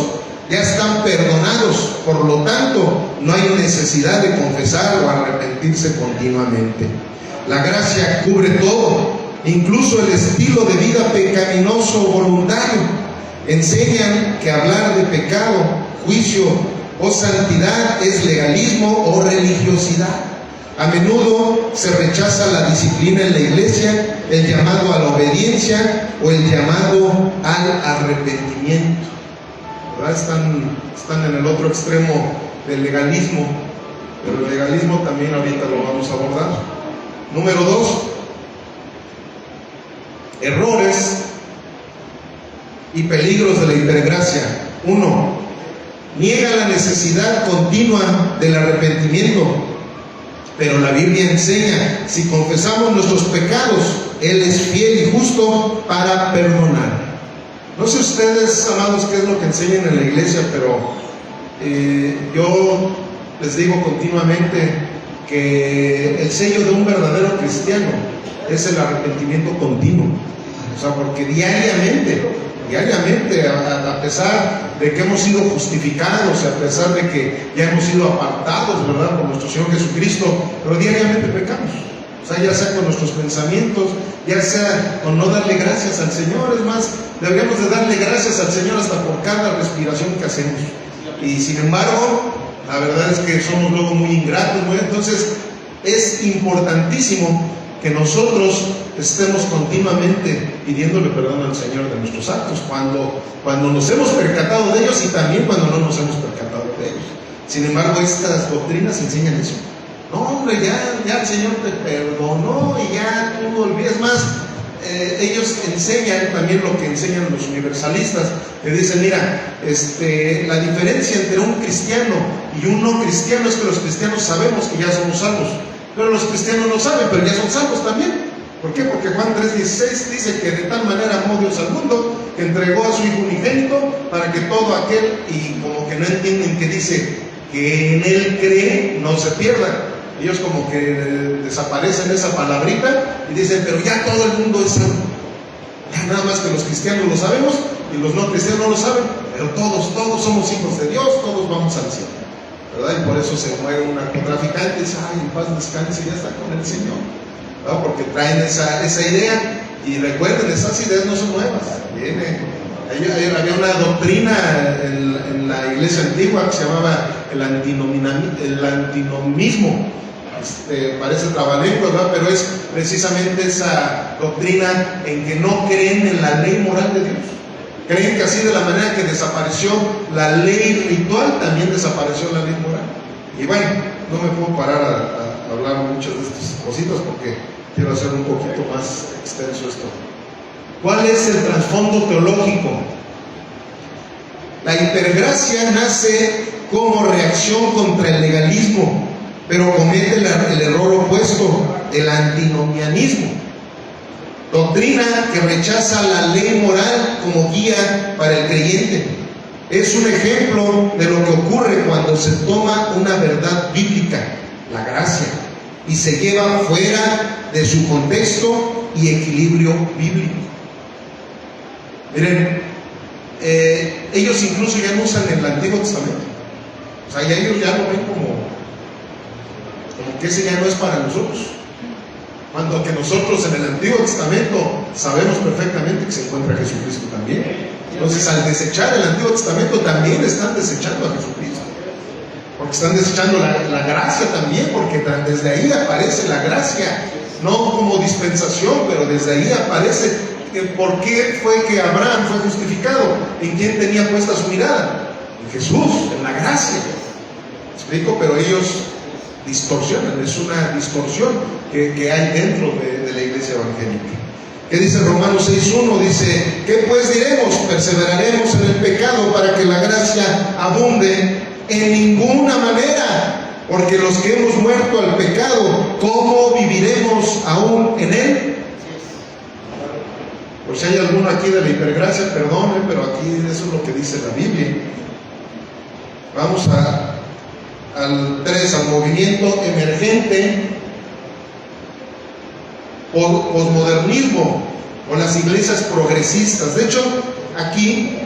ya están perdonados, por lo tanto no hay necesidad de confesar o arrepentirse continuamente. La gracia cubre todo, incluso el estilo de vida pecaminoso voluntario. Enseñan que hablar de pecado, juicio o santidad es legalismo o religiosidad. A menudo se rechaza la disciplina en la iglesia, el llamado a la obediencia o el llamado al arrepentimiento. ¿Verdad? Están en el otro extremo del legalismo, pero el legalismo también ahorita lo vamos a abordar. Número 2, errores y peligros de la hipergracia. 1. Niega la necesidad continua del arrepentimiento, pero la Biblia enseña, si confesamos nuestros pecados, Él es fiel y justo para perdonar. No sé ustedes, amados, qué es lo que enseñan en la iglesia, pero yo les digo continuamente que el sello de un verdadero cristiano es el arrepentimiento continuo. O sea, porque diariamente, a pesar de que hemos sido justificados, a pesar de que ya hemos sido apartados, ¿verdad?, por nuestro Señor Jesucristo, pero diariamente pecamos. O sea, ya sea con nuestros pensamientos, ya sea con no darle gracias al Señor. Es más, deberíamos de darle gracias al Señor hasta por cada respiración que hacemos. Y sin embargo, la verdad es que somos luego muy ingratos, ¿no? Entonces, es importantísimo que nosotros estemos continuamente pidiéndole perdón al Señor de nuestros actos, cuando nos hemos percatado de ellos y también cuando no nos hemos percatado de ellos. Sin embargo, estas doctrinas enseñan eso. No, hombre, ya el Señor te perdonó y ya tú olvides más. Ellos enseñan también lo que enseñan los universalistas, que dicen, mira, la diferencia entre un cristiano y un no cristiano es que los cristianos sabemos que ya somos salvos, pero los cristianos no saben, pero ya son salvos también. ¿Por qué? Porque Juan 3:16 dice que de tal manera amó Dios al mundo que entregó a su Hijo unigénito para que todo aquel, y como que no entienden que dice que en Él cree, no se pierda. Ellos como que desaparecen esa palabrita y dicen, pero ya todo el mundo es salvo. Ya nada más que los cristianos lo sabemos y los no cristianos no lo saben. pero todos somos hijos de Dios, todos vamos al cielo, ¿verdad? Y por eso se muere un narcotraficante y dice, ay, en paz descanse, ya está con el Señor, ¿verdad? Porque traen esa idea. Y recuerden, esas ideas no son nuevas. Había una doctrina en la iglesia antigua que se llamaba el antinomismo. Parece trabalengua, ¿verdad? Pero es precisamente esa doctrina en que no creen en la ley moral de Dios. Creen que así, de la manera que desapareció la ley ritual, también desapareció la ley moral. Y bueno, no me puedo parar a hablar mucho de estas cositas porque quiero hacer un poquito más extenso esto. ¿Cuál es el trasfondo teológico? La hipergracia nace como reacción contra el legalismo, pero comete el error opuesto, el antinomianismo. Doctrina que rechaza la ley moral como guía para el creyente. Es un ejemplo de lo que ocurre cuando se toma una verdad bíblica, la gracia, y se lleva fuera de su contexto y equilibrio bíblico. Miren, ellos incluso ya no usan el Antiguo Testamento. O sea, ya ellos ya lo ven como que ese ya no es para nosotros. Cuando que nosotros en el Antiguo Testamento sabemos perfectamente que se encuentra Jesucristo también. Entonces, al desechar el Antiguo Testamento, también están desechando a Jesucristo. Porque están desechando la gracia también, porque desde ahí aparece la gracia, no como dispensación, pero desde ahí aparece. ¿Por qué fue que Abraham fue justificado? ¿En quién tenía puesta su mirada? En Jesús, en la gracia. ¿Me explico? Pero ellos distorsionan, es una distorsión que hay dentro de la iglesia evangélica. ¿Qué dice Romanos 6:1? Dice, ¿qué pues diremos? ¿Perseveraremos en el pecado para que la gracia abunde? En ninguna manera, porque los que hemos muerto al pecado, ¿cómo viviremos aún en él? Por si hay alguno aquí de la hipergracia, perdone, pero aquí eso es lo que dice la Biblia. Vamos al 3, al movimiento emergente por posmodernismo o las iglesias progresistas. De hecho, aquí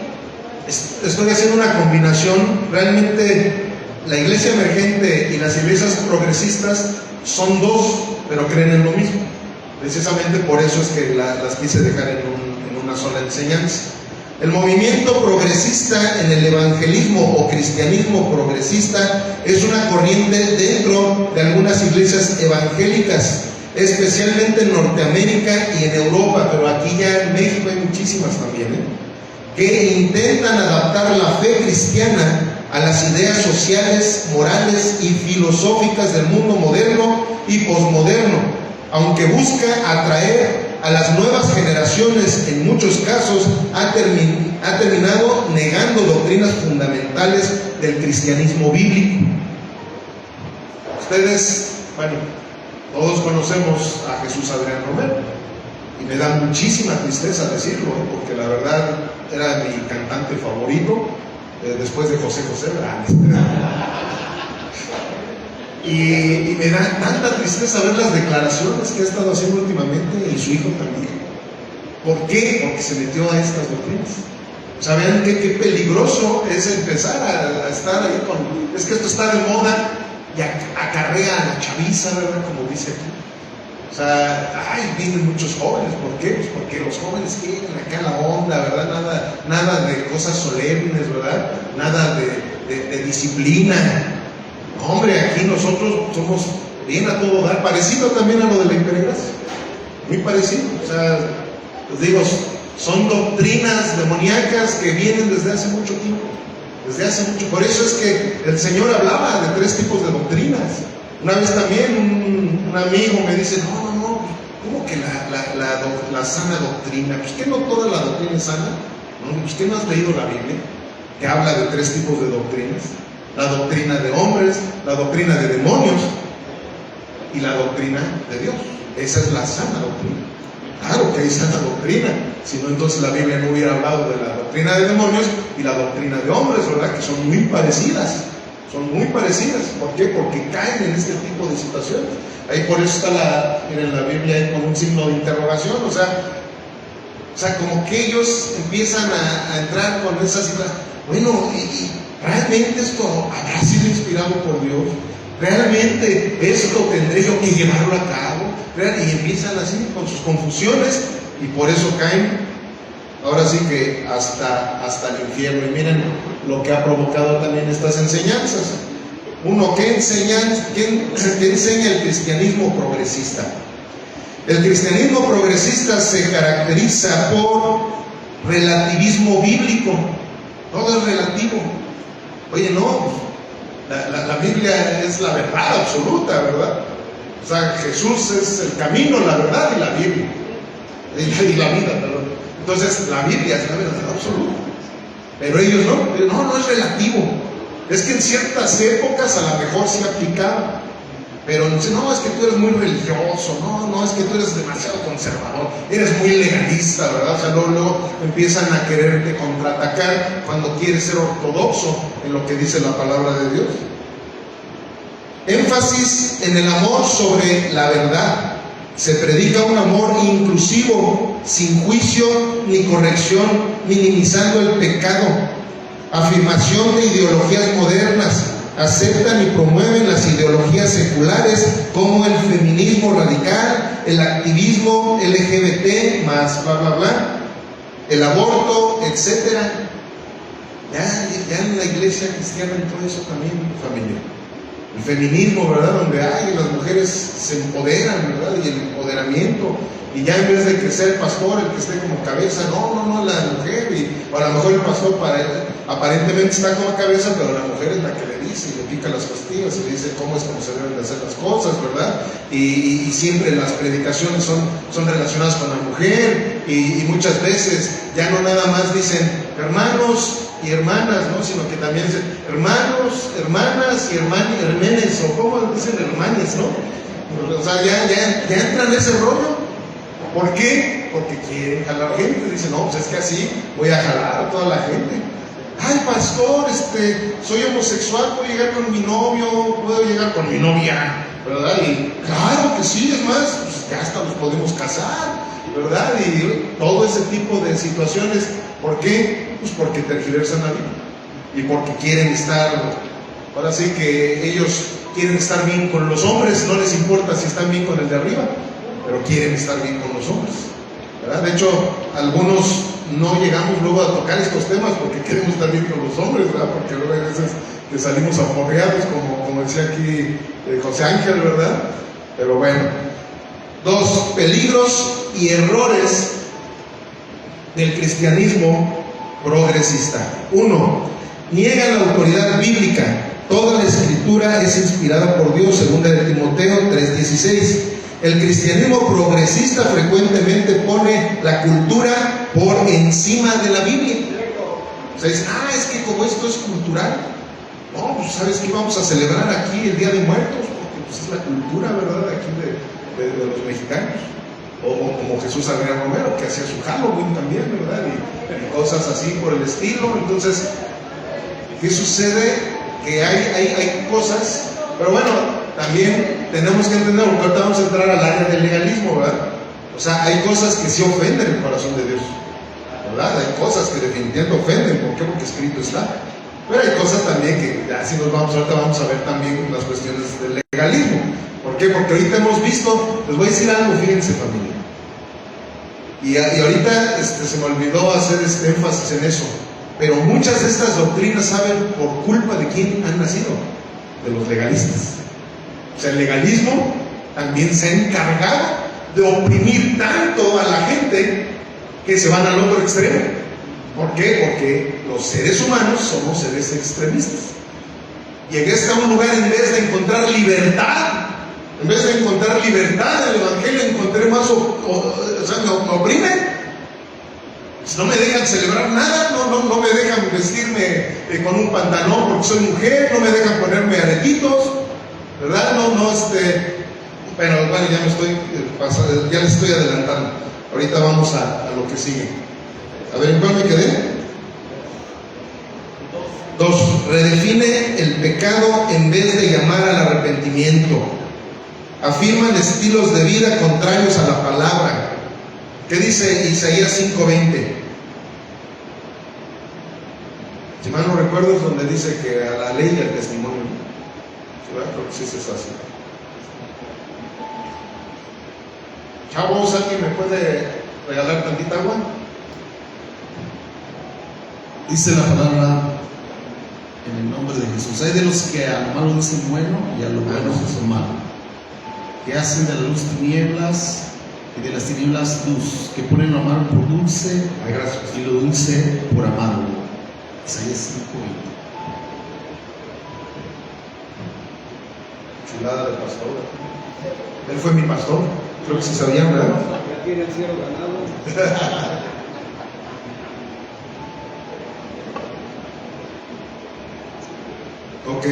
estoy haciendo una combinación. Realmente la iglesia emergente y las iglesias progresistas son dos, pero creen en lo mismo. Precisamente por eso es que las quise dejar en una sola enseñanza. El movimiento progresista en el evangelismo o cristianismo progresista es una corriente dentro de algunas iglesias evangélicas, especialmente en Norteamérica y en Europa, pero aquí ya en México hay muchísimas también, que intentan adaptar la fe cristiana a las ideas sociales, morales y filosóficas del mundo moderno y posmoderno, aunque busca atraer a las nuevas generaciones. En muchos casos ha terminado negando doctrinas fundamentales del cristianismo bíblico. Ustedes, bueno, todos conocemos a Jesús Adrián Romero, y me da muchísima tristeza decirlo, porque la verdad era mi cantante favorito, después de José José. Y me da tanta tristeza ver las declaraciones que ha estado haciendo últimamente, y su hijo también. ¿Por qué? Porque se metió a estas doctrinas. O sea, vean qué peligroso es empezar a estar ahí con... Es que esto está de moda y acarrea a la chaviza, ¿verdad? Como dice aquí. O sea, vienen muchos jóvenes. ¿Por qué? Pues porque los jóvenes quieren acá la onda, ¿verdad? Nada de cosas solemnes, ¿verdad? Nada de disciplina. Hombre, aquí nosotros somos bien a todo dar, parecido también a lo de la hipergracia, muy parecido. O sea, les digo, son doctrinas demoníacas que vienen desde hace mucho tiempo, por eso es que el Señor hablaba de 3 tipos de doctrinas. Una vez también un amigo me dice, no, ¿cómo que la sana doctrina? Pues que no toda la doctrina es sana. ¿No? Pues que no has leído la Biblia, que habla de 3 tipos de doctrinas: la doctrina de hombres, la doctrina de demonios y la doctrina de Dios. Esa es la sana doctrina. Claro que hay sana doctrina, si no entonces la Biblia no hubiera hablado de la doctrina de demonios y la doctrina de hombres, ¿verdad? Que son muy parecidas. ¿Por qué? Porque caen en este tipo de situaciones. Ahí por eso está miren la Biblia ahí con un signo de interrogación. O sea, como que ellos empiezan a entrar con esa situación. bueno, ¿y realmente esto habrá sido inspirado por Dios? ¿Realmente esto tendré yo que llevarlo a cabo? Y empiezan así con sus confusiones y por eso caen, ahora sí que hasta el infierno. Y miren lo que ha provocado también estas enseñanzas. Uno, ¿qué enseña el cristianismo progresista? El cristianismo progresista se caracteriza por relativismo bíblico. Todo es relativo. Oye, no, la Biblia es la verdad absoluta, ¿verdad? O sea, Jesús es el camino, la verdad y la Biblia. Y la vida, perdón. Entonces, la Biblia es la verdad absoluta. Pero ellos no es relativo. Es que en ciertas épocas a lo mejor sí aplicaba. Pero no, es que tú eres muy religioso, no, es que tú eres demasiado conservador, eres muy legalista, ¿verdad? O sea, luego empiezan a quererte contraatacar cuando quieres ser ortodoxo en lo que dice la palabra de Dios. Énfasis en el amor sobre la verdad. Se predica un amor inclusivo, sin juicio ni corrección, minimizando el pecado. Afirmación de ideologías modernas. Aceptan y promueven las ideologías seculares como el feminismo radical, el activismo LGBT, más bla bla bla, el aborto, etc. Ya en la iglesia cristiana entró eso también, familia. El feminismo, ¿verdad? Donde las mujeres se empoderan, ¿verdad? Y el empoderamiento. Y ya en vez de que sea el pastor el que esté como cabeza, no, la mujer. O a lo mejor el pastor aparentemente está como cabeza, pero la mujer es la que le dice y le pica las costillas y le dice cómo se deben de hacer las cosas, ¿verdad? Y siempre las predicaciones son relacionadas con la mujer. Y muchas veces ya no nada más dicen hermanos y hermanas, ¿no? Sino que también dicen hermanos, hermanas y hermanes, o como dicen hermanes, ¿no? O sea, ya entran en ese rollo. ¿Por qué? Porque quieren jalar gente. Dicen, no, pues es que así voy a jalar a toda la gente. Ay, pastor, soy homosexual, puedo llegar con mi novio, puedo llegar con mi novia, ¿verdad? Y claro que sí, es más, pues ya hasta los podemos casar, ¿verdad? Y todo ese tipo de situaciones. ¿Por qué? Pues porque tergiversan la vida y porque quieren estar, ahora sí que ellos quieren estar bien con los hombres, no les importa si están bien con el de arriba, pero quieren estar bien con los hombres, ¿verdad? De hecho, algunos no llegamos luego a tocar estos temas porque queremos estar bien con los hombres, ¿verdad? Porque luego hay veces que salimos aporreados, como decía aquí José Ángel, ¿verdad? Pero bueno. 2. Peligros y errores del cristianismo progresista. 1. Niegan la autoridad bíblica. Toda la escritura es inspirada por Dios, 2 de Timoteo 3:16. El cristianismo progresista frecuentemente pone la cultura por encima de la Biblia. O sea, dice, es que como esto es cultural, no, pues sabes que vamos a celebrar aquí el Día de Muertos, porque pues, es la cultura, ¿verdad?, de aquí de los mexicanos. O como Jesús Adrián Romero, que hacía su Halloween también, ¿verdad? Y cosas así por el estilo. Entonces, ¿qué sucede? Que hay cosas, pero bueno, también tenemos que entender, porque ahorita vamos a entrar al área del legalismo, ¿verdad? O sea, hay cosas que sí ofenden el corazón de Dios, ¿verdad? Hay cosas que definitivamente ofenden. ¿Por qué? Porque escrito está. Pero hay cosas también que, así ahorita vamos a ver también las cuestiones del legalismo. ¿Por qué? Porque ahorita hemos visto, les voy a decir algo, fíjense, familia. Y ahorita se me olvidó hacer énfasis en eso. Pero muchas de estas doctrinas, ¿saben por culpa de quién han nacido? De los legalistas. O sea, el legalismo también se ha encargado de oprimir tanto a la gente que se van al otro extremo. ¿Por qué? Porque los seres humanos somos seres extremistas. Llegué hasta un lugar, en vez de encontrar libertad, en vez de encontrar libertad en el Evangelio, encontré más, o sea, me oprimen. No me dejan celebrar nada, no me dejan vestirme con un pantalón porque soy mujer, no me dejan ponerme aretitos, ¿verdad? Pero bueno, ya me estoy pasando, ya les estoy adelantando. Ahorita vamos a lo que sigue. A ver, ¿en cuál me quedé? 2. Redefine el pecado en vez de llamar al arrepentimiento. Afirman estilos de vida contrarios a la palabra. ¿Qué dice Isaías 5:20? recuerdo es donde dice que a la ley y al testimonio. ¿Sí, verdad? Creo que sí es así. Chavos, ¿alguien me puede regalar tantita agua? Dice la palabra en el nombre de Jesús: hay de los que a lo malo dicen bueno y a lo bueno dicen malo, que hacen de la luz tinieblas y de las tinieblas luz, que ponen lo amargo por dulce Ay, gracias. y lo dulce por amargo. Isaías 5:20. Chulada del pastor. Él fue mi pastor. Creo que sí sabían, ¿verdad? Ya tiene el cielo ganado. Ok.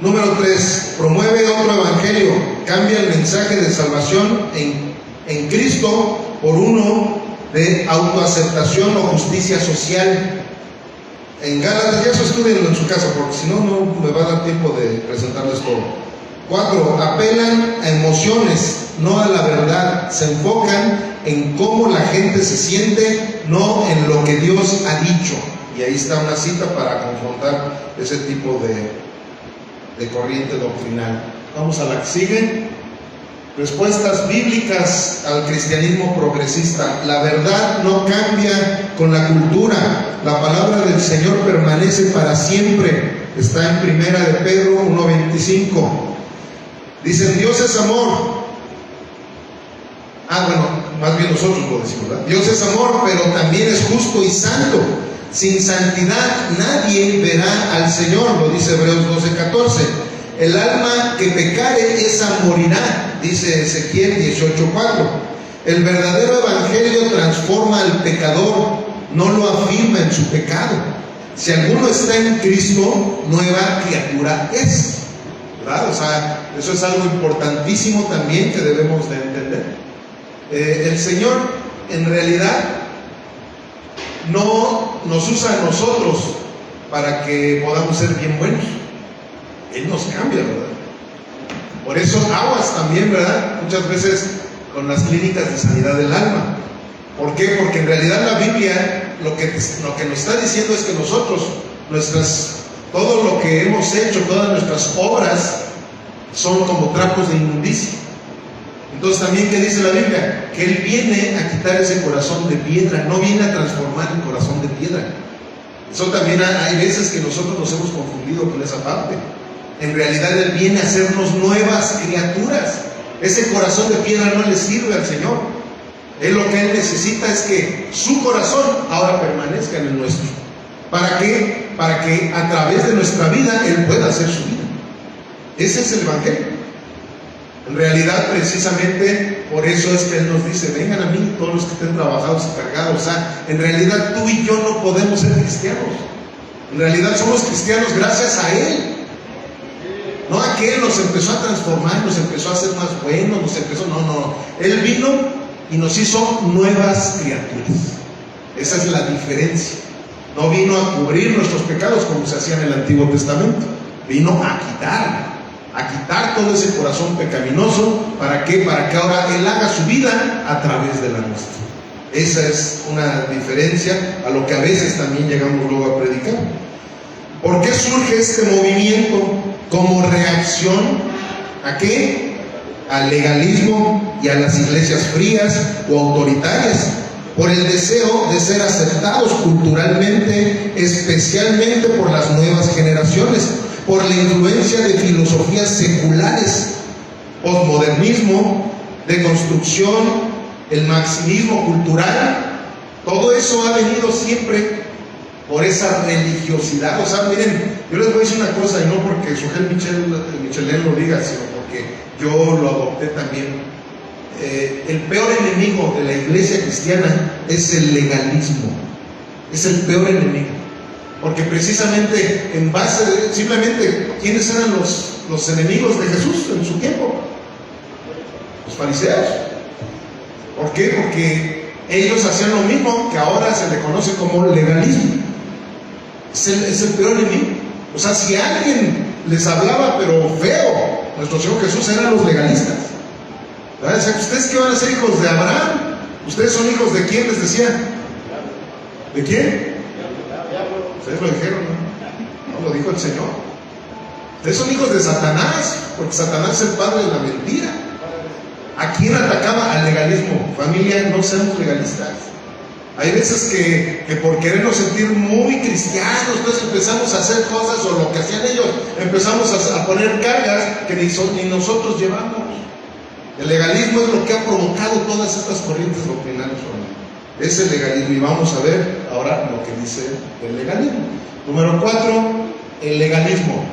Número 3. Promueve otro evangelio. Cambia el mensaje de salvación en Cristo por uno de autoaceptación o justicia social. En Gálatas, ya eso estudienlo en su casa, porque si no, no me va a dar tiempo de presentarles todo. 4. Apelan a emociones, no a la verdad. Se enfocan en cómo la gente se siente, no en lo que Dios ha dicho. Y ahí está una cita para confrontar ese tipo de corriente doctrinal. Vamos a la que sigue. Respuestas bíblicas al cristianismo progresista. La verdad no cambia con la cultura. La palabra del Señor permanece para siempre. Está en Primera de Pedro 1:25. Dicen: Dios es amor. Bueno, más bien nosotros lo decimos, ¿verdad? Dios es amor, pero también es justo y santo. Sin santidad nadie verá al Señor, lo dice Hebreos 12:14. El alma que pecare, esa morirá, dice Ezequiel 18:4. El verdadero evangelio transforma al pecador, no lo afirma en su pecado. Si alguno está en Cristo, nueva criatura es, ¿verdad? O sea, eso es algo importantísimo también que debemos de entender. El Señor en realidad no nos usa a nosotros para que podamos ser bien buenos. Él nos cambia, ¿verdad? Por eso aguas también, ¿verdad? Muchas veces con las clínicas de sanidad del alma. ¿Por qué? Porque en realidad la Biblia lo que nos está diciendo es que nosotros, todo lo que hemos hecho, todas nuestras obras son como trapos de inmundicia. Entonces también, ¿qué dice la Biblia? Que Él viene a quitar ese corazón de piedra, no viene a transformar el corazón de piedra. Eso también hay veces que nosotros nos hemos confundido con esa parte. En realidad Él viene a hacernos nuevas criaturas. Ese corazón de piedra no le sirve al Señor. Lo que Él necesita es que su corazón ahora permanezca en el nuestro. ¿Para qué? Para que a través de nuestra vida Él pueda hacer su vida. Ese es el evangelio. En realidad, precisamente por eso es que Él nos dice: vengan a mí todos los que estén trabajados y cargados. O sea, en realidad tú y yo no podemos ser cristianos. En realidad somos cristianos gracias a Él. No a que Él nos empezó a transformar, nos empezó a hacer más buenos, no. Él vino y nos hizo nuevas criaturas. Esa es la diferencia. No vino a cubrir nuestros pecados como se hacía en el Antiguo Testamento. Vino a quitar todo ese corazón pecaminoso. ¿Para qué? Para que ahora Él haga su vida a través de la nuestra. Esa es una diferencia a lo que a veces también llegamos luego a predicar. ¿Por qué surge este movimiento? Como reacción ¿a qué? Al legalismo y a las iglesias frías o autoritarias, por el deseo de ser aceptados culturalmente, especialmente por las nuevas generaciones, por la influencia de filosofías seculares, posmodernismo, deconstrucción, el maximismo cultural. Todo eso ha venido siempre por esa religiosidad. O sea, miren, yo les voy a decir una cosa, y no porque Sujel Michelén lo diga, sino porque yo lo adopté también. El peor enemigo de la iglesia cristiana es el legalismo. Es el peor enemigo. Porque precisamente en base de, simplemente, ¿quiénes eran los enemigos de Jesús en su tiempo? Los fariseos. ¿Por qué? Porque ellos hacían lo mismo que ahora se le conoce como legalismo. Es el peor enemigo. O sea, si alguien les hablaba pero feo, nuestro Señor Jesús, eran los legalistas. ¿Verdad? O sea, ¿ustedes qué van a ser hijos de Abraham? ¿Ustedes son hijos de quién? Les decía. ¿De quién? Ustedes lo dijeron, ¿no? No, lo dijo el Señor. Ustedes son hijos de Satanás, porque Satanás es el padre de la mentira. ¿A quién atacaba? Al legalismo. Familia, no seamos legalistas. Hay veces que por querernos sentir muy cristianos, entonces empezamos a hacer cosas, o lo que hacían ellos, empezamos a poner cargas que ni nosotros llevamos. El legalismo es lo que ha provocado todas estas corrientes doctrinales. Es el legalismo, y vamos a ver ahora lo que dice el legalismo. Número 4, el legalismo.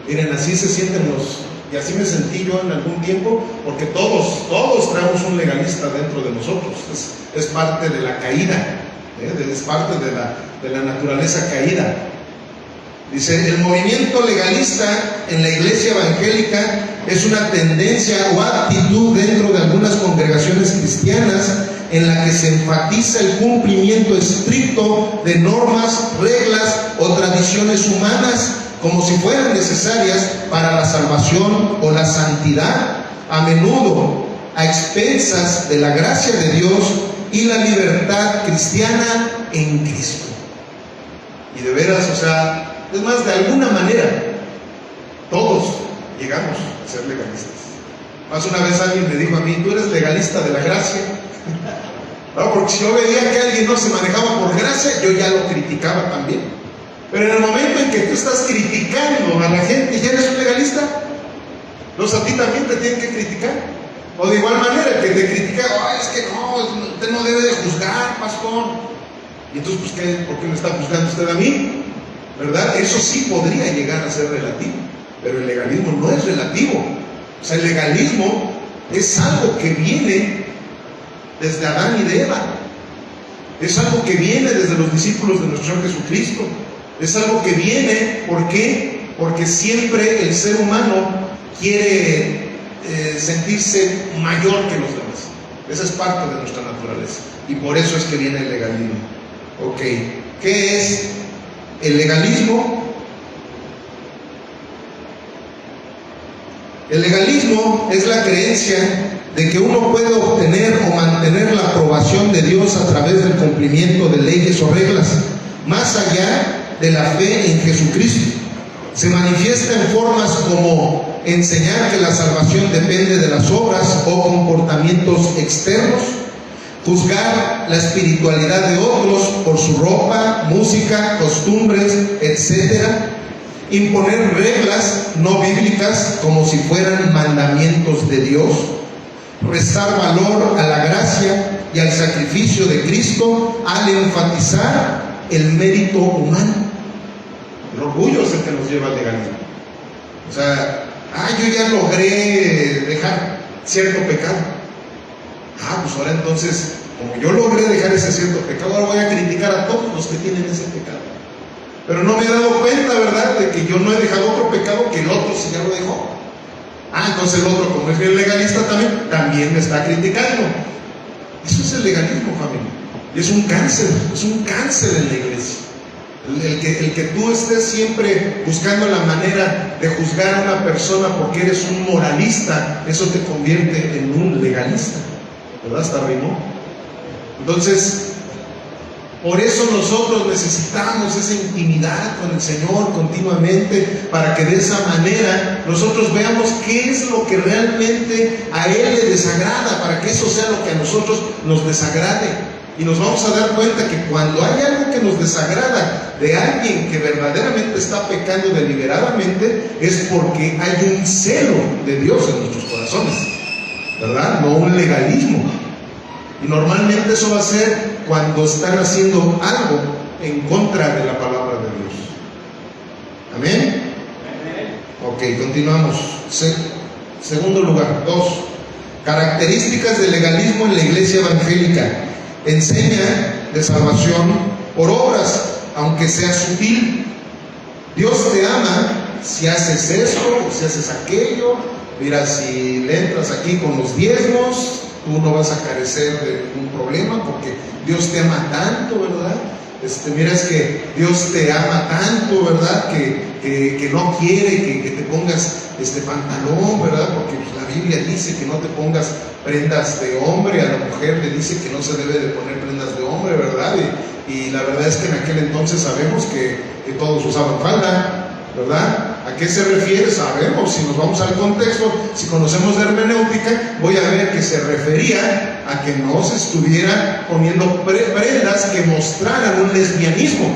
Miren, así se sienten y así me sentí yo en algún tiempo, porque todos traemos un legalista dentro de nosotros. Es parte de la caída, es parte de la naturaleza caída. Dice, el movimiento legalista en la iglesia evangélica es una tendencia o actitud dentro de algunas congregaciones cristianas en la que se enfatiza el cumplimiento estricto de normas, reglas o tradiciones humanas como si fueran necesarias para la salvación o la santidad, a menudo a expensas de la gracia de Dios y la libertad cristiana en Cristo. Y de veras, es más, de alguna manera, todos llegamos a ser legalistas. Más una vez alguien me dijo a mí, tú eres legalista de la gracia. No, porque si yo veía que alguien no se manejaba por gracia, yo ya lo criticaba también. Pero en el momento en que tú estás criticando a la gente, ¿ya eres un legalista? Entonces a ti también te tienen que criticar. O de igual manera, el que te critica, es que no, usted no debe de juzgar, pastor. Y entonces, pues, ¿por qué me está juzgando usted a mí? ¿Verdad? Eso sí podría llegar a ser relativo, pero el legalismo no es relativo. El legalismo es algo que viene desde Adán y de Eva. Es algo que viene desde los discípulos de nuestro Señor Jesucristo. Es algo que viene, ¿por qué? Porque siempre el ser humano quiere sentirse mayor que los demás. Esa es parte de nuestra naturaleza. Y por eso es que viene el legalismo. Ok, ¿qué es el legalismo? El legalismo es la creencia de que uno puede obtener o mantener la aprobación de Dios a través del cumplimiento de leyes o reglas, más allá de la fe en Jesucristo. Se manifiesta en formas como enseñar que la salvación depende de las obras o comportamientos externos, juzgar la espiritualidad de otros por su ropa, música, costumbres, etc., imponer reglas no bíblicas como si fueran mandamientos de Dios, restar valor a la gracia y al sacrificio de Cristo al enfatizar el mérito humano. El orgullo es el que nos lleva al legalismo. Yo ya logré dejar cierto pecado. Pues ahora entonces, como yo logré dejar ese cierto pecado, ahora voy a criticar a todos los que tienen ese pecado. Pero no me he dado cuenta, ¿verdad?, de que yo no he dejado otro pecado que el otro sí ya lo dejó. Entonces el otro, como es bien legalista también me está criticando. Eso es el legalismo, familia. Y es un cáncer en la iglesia. El que tú estés siempre buscando la manera de juzgar a una persona porque eres un moralista, eso te convierte en un legalista, ¿verdad? Hasta rimó. Entonces, por eso nosotros necesitamos esa intimidad con el Señor continuamente, para que de esa manera nosotros veamos qué es lo que realmente a Él le desagrada, para que eso sea lo que a nosotros nos desagrade. Y nos vamos a dar cuenta que cuando hay algo que nos desagrada de alguien que verdaderamente está pecando deliberadamente, es porque hay un celo de Dios en nuestros corazones, ¿verdad? No un legalismo. Y normalmente eso va a ser cuando están haciendo algo en contra de la palabra de Dios. ¿Amén? Ok, continuamos. Segundo lugar, 2. Características del legalismo en la iglesia evangélica. Enseña de salvación por obras, aunque sea sutil. Dios te ama si haces esto o si haces aquello. Mira, si le entras aquí con los diezmos, tú no vas a carecer de ningún problema porque Dios te ama tanto, ¿verdad? mira, es que Dios te ama tanto, ¿verdad? Que no quiere que te pongas pantalón, ¿verdad? Porque pues, la Biblia dice que no te pongas prendas de hombre, a la mujer le dice que no se debe de poner prendas de hombre, ¿verdad? Y la verdad es que en aquel entonces sabemos que todos usaban falda, ¿verdad? ¿A qué se refiere? Sabemos, si nos vamos al contexto, si conocemos de hermenéutica, voy a ver que se refería a que no se estuviera poniendo prendas que mostraran un lesbianismo.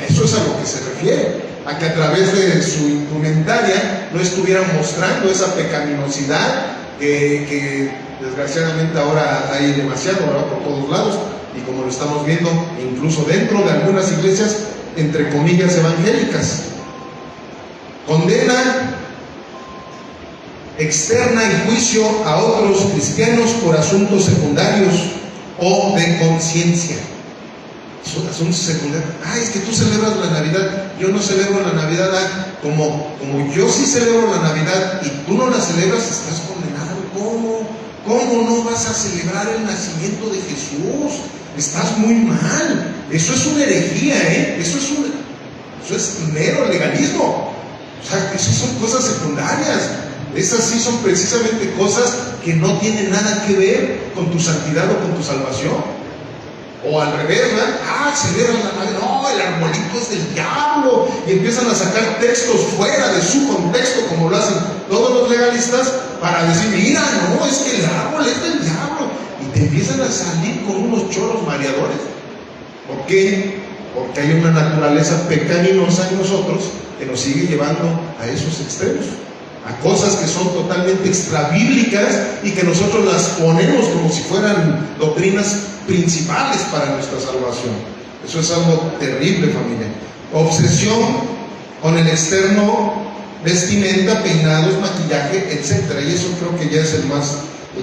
Eso es a lo que se refiere, a que a través de su indumentaria no estuvieran mostrando esa pecaminosidad que desgraciadamente ahora hay demasiado, ¿verdad? Por todos lados, y como lo estamos viendo, incluso dentro de algunas iglesias, entre comillas, evangélicas. Condena externa y juicio a otros cristianos por asuntos secundarios o de conciencia. Asuntos secundarios. Es que tú celebras la Navidad, yo no celebro la Navidad. Como yo sí celebro la Navidad y tú no la celebras, estás condenado. ¿Cómo no vas a celebrar el nacimiento de Jesús? Estás muy mal. Eso es una herejía, Eso es mero legalismo. O sea, esas son cosas secundarias. Esas sí son precisamente cosas que no tienen nada que ver con tu santidad o con tu salvación. O al revés, ¿verdad? Celebran la Navidad. No, el arbolito es del diablo. Y empiezan a sacar textos fuera de su contexto, como lo hacen todos los legalistas, para decir, mira, no, es que el árbol es del diablo. Y te empiezan a salir con unos choros mareadores. ¿Por qué? Porque hay una naturaleza pecaminosa en nosotros que nos sigue llevando a esos extremos, a cosas que son totalmente extrabíblicas y que nosotros las ponemos como si fueran doctrinas principales para nuestra salvación. Eso es algo terrible, familia. Obsesión con el externo, vestimenta, peinados, maquillaje, etc. Y eso creo que ya es el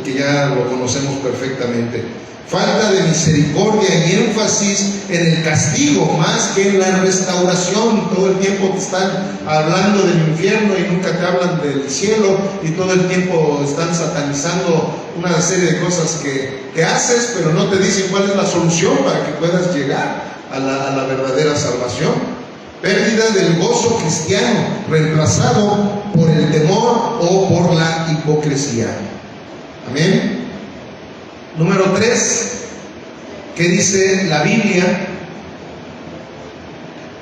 que ya lo conocemos perfectamente. Falta de misericordia y énfasis en el castigo más que en la restauración. Todo el tiempo te están hablando del infierno y nunca te hablan del cielo, y todo el tiempo están satanizando una serie de cosas que haces, pero no te dicen cuál es la solución para que puedas llegar a la verdadera salvación. Pérdida del gozo cristiano, reemplazado por el temor o por la hipocresía. Amén. Número 3, ¿qué dice la Biblia?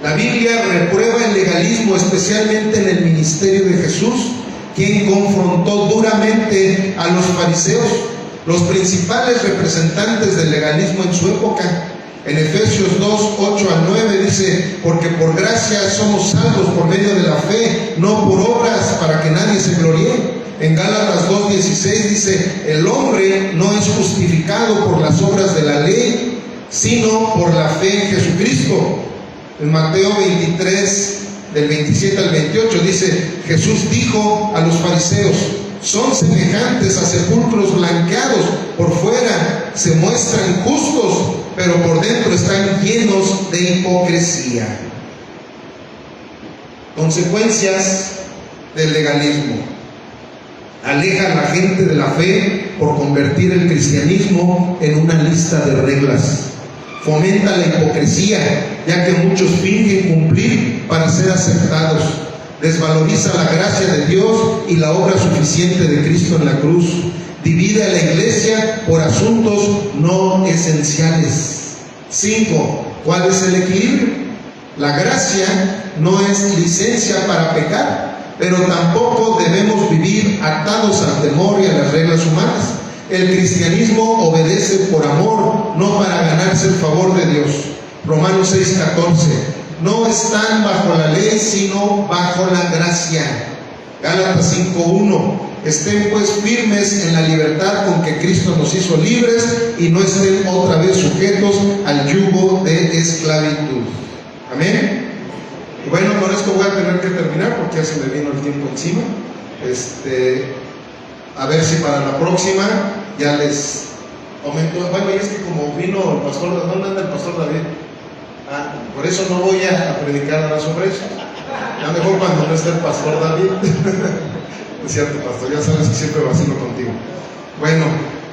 La Biblia reprueba el legalismo, especialmente en el ministerio de Jesús, quien confrontó duramente a los fariseos, los principales representantes del legalismo en su época. En Efesios 2, 8 al 9 dice, porque por gracia somos salvos por medio de la fe, no por obras, para que nadie se gloríe. En Gálatas 2:16 dice, el hombre no es justificado por las obras de la ley, sino por la fe en Jesucristo. En Mateo 23, del 27 al 28 dice, Jesús dijo a los fariseos, son semejantes a sepulcros blanqueados, por fuera se muestran justos, pero por dentro están llenos de hipocresía. Consecuencias del legalismo. Aleja a la gente de la fe por convertir el cristianismo en una lista de reglas. Fomenta la hipocresía, ya que muchos fingen cumplir para ser aceptados. Desvaloriza la gracia de Dios y la obra suficiente de Cristo en la cruz. Divide a la iglesia por asuntos no esenciales. 5. ¿Cuál es el equilibrio? La gracia no es licencia para pecar, pero tampoco debemos vivir atados al temor y a las reglas humanas. El cristianismo obedece por amor, no para ganarse el favor de Dios. Romanos 6:14. No están bajo la ley, sino bajo la gracia. Gálatas 5:1. Estén pues firmes en la libertad con que Cristo nos hizo libres y no estén otra vez sujetos al yugo de esclavitud. Amén. Y bueno, con esto voy a tener que terminar porque ya se me vino el tiempo encima. A ver si para la próxima ya les aumento. Bueno, y es que como vino el pastor, ¿dónde anda el pastor David? Por eso no voy a predicar nada sobre eso. A lo mejor cuando no esté el pastor David. Es cierto, pastor, ya sabes que siempre vacilo contigo. Bueno,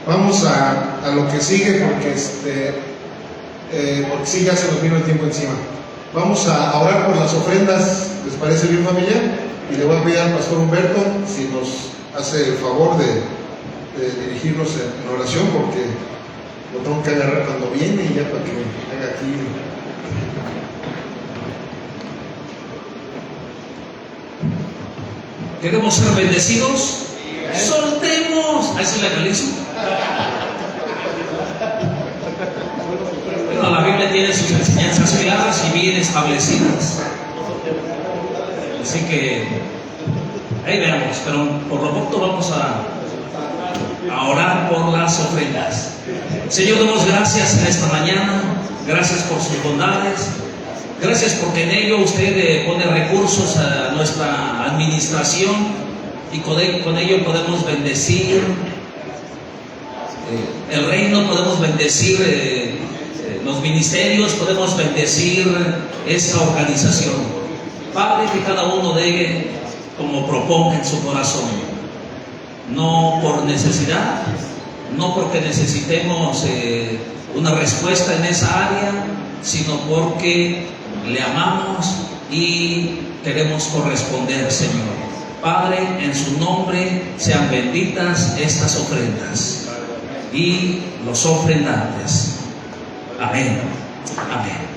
vamos a lo que sigue porque porque sí, ya se nos vino el tiempo encima. Vamos a orar por las ofrendas, ¿les parece bien, familia? Y le voy a pedir al pastor Humberto si nos hace el favor de dirigirnos en oración, porque lo tengo que agarrar cuando viene y ya para que me haga aquí. ¿Queremos ser bendecidos? ¡Soltemos! ¿A eso le analizo? Bueno, la Biblia tiene sus enseñanzas claras y bien establecidas. Así que ahí veamos, pero por lo pronto vamos a orar por las ofrendas. Señor, damos gracias en esta mañana, gracias por sus bondades, gracias porque en ello usted pone recursos a nuestra administración y con ello podemos bendecir el reino, podemos bendecir los ministerios, podemos bendecir esta organización. Padre, que cada uno dé como proponga en su corazón, no por necesidad, no porque necesitemos una respuesta en esa área, sino porque le amamos y queremos corresponder, Señor. Padre, en su nombre sean benditas estas ofrendas y los ofrendantes. Amén. Amén.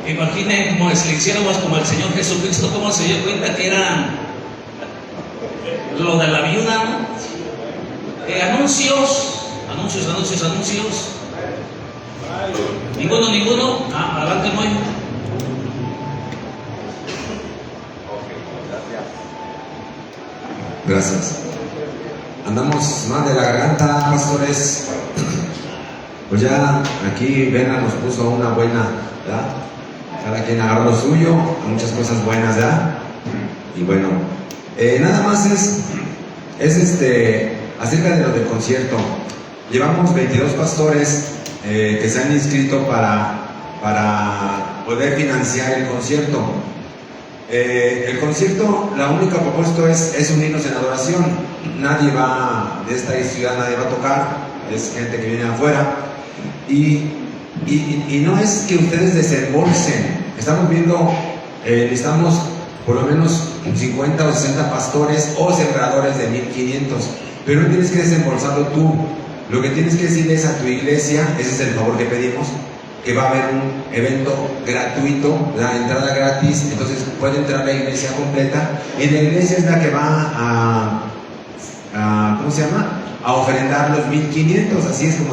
Imaginen como si le hiciéramos como el Señor Jesucristo, cómo se dio cuenta que era lo de la viuda, ¿no? Anuncios. Ninguno. Adelante, Moy. Gracias. Andamos más de la garganta, pastores. Pues ya aquí Vena nos puso una buena, ¿verdad? Cada quien agarró lo suyo, muchas cosas buenas, ¿verdad? Y bueno, nada más es acerca de lo del concierto. Llevamos 22 pastores que se han inscrito para poder financiar el concierto. El concierto, la única propuesta es unirnos en adoración. Nadie va de esta ciudad, nadie va a tocar, es gente que viene afuera. Y no es que ustedes desembolsen, estamos viendo, necesitamos por lo menos 50 o 60 pastores o sembradores de 1500, pero no tienes que desembolsarlo tú. Lo que tienes que decirles a tu iglesia, ese es el favor que pedimos, que va a haber un evento gratuito, la entrada gratis, entonces puede entrar la iglesia completa, y la iglesia es la que va a ¿cómo se llama? A ofrendar los 1500, así es como